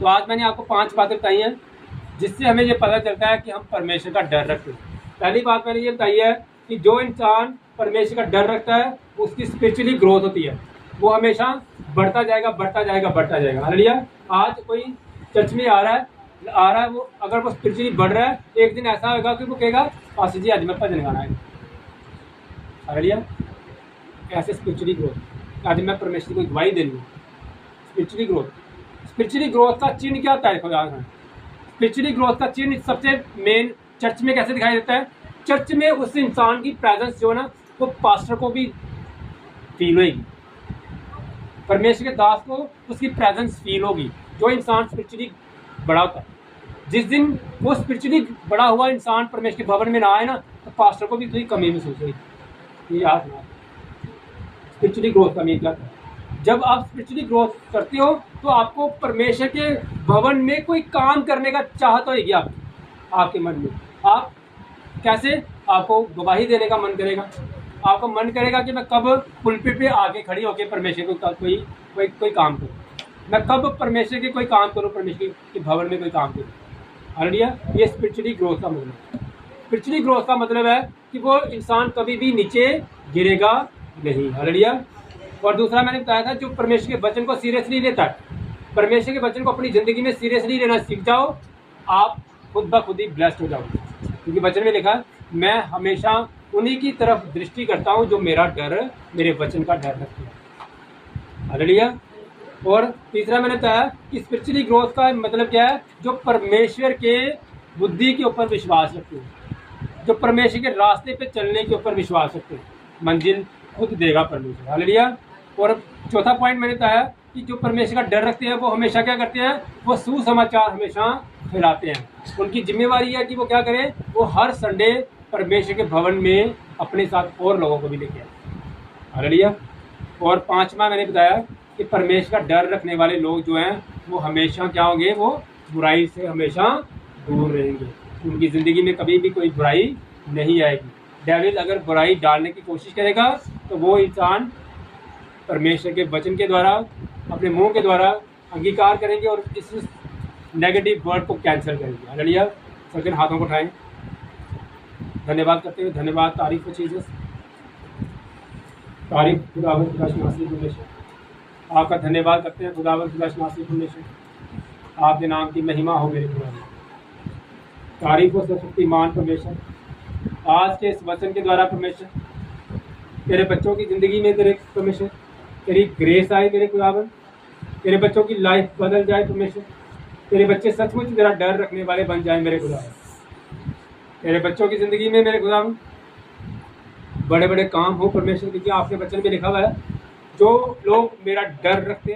तो आज मैंने आपको 5 बातें बताई हैं जिससे हमें ये पता चलता है कि हम परमेश्वर का डर रखते हैं। पहली बात मैंने ये बताई है कि जो इंसान परमेश्वर का डर रखता है, उसकी स्पिरिचुअली ग्रोथ होती है, वो हमेशा बढ़ता जाएगा, बढ़ता जाएगा, बढ़ता जाएगा। हालेलुया। आज कोई चर्च में आ रहा है, वो अगर वो स्पिरिचुअली बढ़ रहा है, एक दिन ऐसा होगा कि वो कहेगा पास्टर जी आज मैं भजन गाना है। हालेलुया। ऐसे स्पिरिचुअली ग्रोथ, आज मैं परमेश्वर को गवाही देनी है। स्पिरिचुअली ग्रोथ का चिन्ह क्या होता है? स्पिरिचुअली ग्रोथ का चिन्ह सबसे मेन चर्च में कैसे दिखाई देता है? चर्च में उस इंसान की प्रेजेंस जो है ना, वो पास्टर को भी फील होगी, परमेश्वर के दास को उसकी प्रेजेंस फील होगी। जो इंसान स्पिरिचुअली बड़ा होता है, जिस दिन वो स्पिरिचुअली बड़ा हुआ इंसान परमेश्वर के भवन में ना आए ना, तो पास्टर को भी थोड़ी कमी महसूस होगी। ये याद रखना। स्पिरिचुअली ग्रोथ का मीन क्या है? जब आप स्पिरिचुअली ग्रोथ करते हो तो आपको परमेश्वर के भवन में कोई काम करने का चाहत होगी आपके मन में। आप कैसे? आपको गवाही देने का मन करेगा, आपको मन करेगा कि मैं कब पुलपिट पे आके खड़ी होकर परमेश्वर को कोई काम करूँ, मैं कब परमेश्वर के कोई काम करूँ, परमेश्वर के भवन में कोई काम करूँ। हालेलुया। ये स्पिरिचुअली ग्रोथ का मतलब है। स्पिरिचुअली ग्रोथ का मतलब है कि वो इंसान कभी भी नीचे गिरेगा नहीं। हालेलुया। और दूसरा मैंने बताया था जो परमेश्वर के वचन को सीरियसली लेता है, परमेश्वर के वचन को अपनी ज़िंदगी में सीरियसली लेना सीख जाओ, आप खुद ब खुद ही ब्लेस्ड हो जाओगे। क्योंकि वचन में लिखा मैं हमेशा उन्हीं की तरफ दृष्टि करता हूँ जो मेरा डर, मेरे वचन का डर रखते हैं। हालेलुया। और तीसरा मैंने बताया कि स्पिरिचुअली ग्रोथ का मतलब क्या है, जो परमेश्वर के बुद्धि के ऊपर विश्वास रखते हैं, जो परमेश्वर के रास्ते पे चलने के ऊपर विश्वास रखते हैं, मंजिल खुद देगा परमेश्वर। हालेलुया। और चौथा पॉइंट मैंने बताया कि जो परमेश्वर का डर रखते हैं वो हमेशा क्या करते हैं, वो सुसमाचार हमेशा फैलाते हैं। उनकी जिम्मेवारी है कि वो क्या करें, वो हर संडे परमेश्वर के भवन में अपने साथ और लोगों को भी लेके आए। हालेलुया। और पांचवा मैंने बताया कि परमेश्वर का डर रखने वाले लोग जो हैं वो हमेशा क्या होंगे, वो बुराई से हमेशा दूर रहेंगे। उनकी ज़िंदगी में कभी भी कोई बुराई नहीं आएगी। डेविल अगर बुराई डालने की कोशिश करेगा तो वो इंसान परमेश्वर के वचन के द्वारा, अपने मुंह के द्वारा अंगीकार करेंगे और इस नेगेटिव वर्ड को कैंसिल करेंगे। हालेलुया। सज्जन हाथों को उठाएं, धन्यवाद करते हुए, धन्यवाद, तारीफ हो जीसस, तारीफ खुदावंद खुदाशनासी परमेश्वर, आपका धन्यवाद करते हैं खुदावंद खुदाशनासी परमेश्वर, आपके नाम की महिमा हो मेरे खुदा। तारीफ हो सर्वशक्तिमान परमेश्वर, आज के इस वचन के द्वारा परमेश्वर तेरे बच्चों की ज़िंदगी में तेरे परमेश्वर तेरी ग्रेस आए मेरे खुदावंद, तेरे बच्चों की लाइफ बदल जाए परमेश्वर, तेरे बच्चे सचमुच तेरा डर रखने वाले बन जाए मेरे खुदावंद। तेरे बच्चों की ज़िंदगी में मेरे खुदावंद बड़े बड़े काम हो परमेश्वर, क्योंकि आपके वचन में लिखा हुआ है जो लोग मेरा डर रखते हैं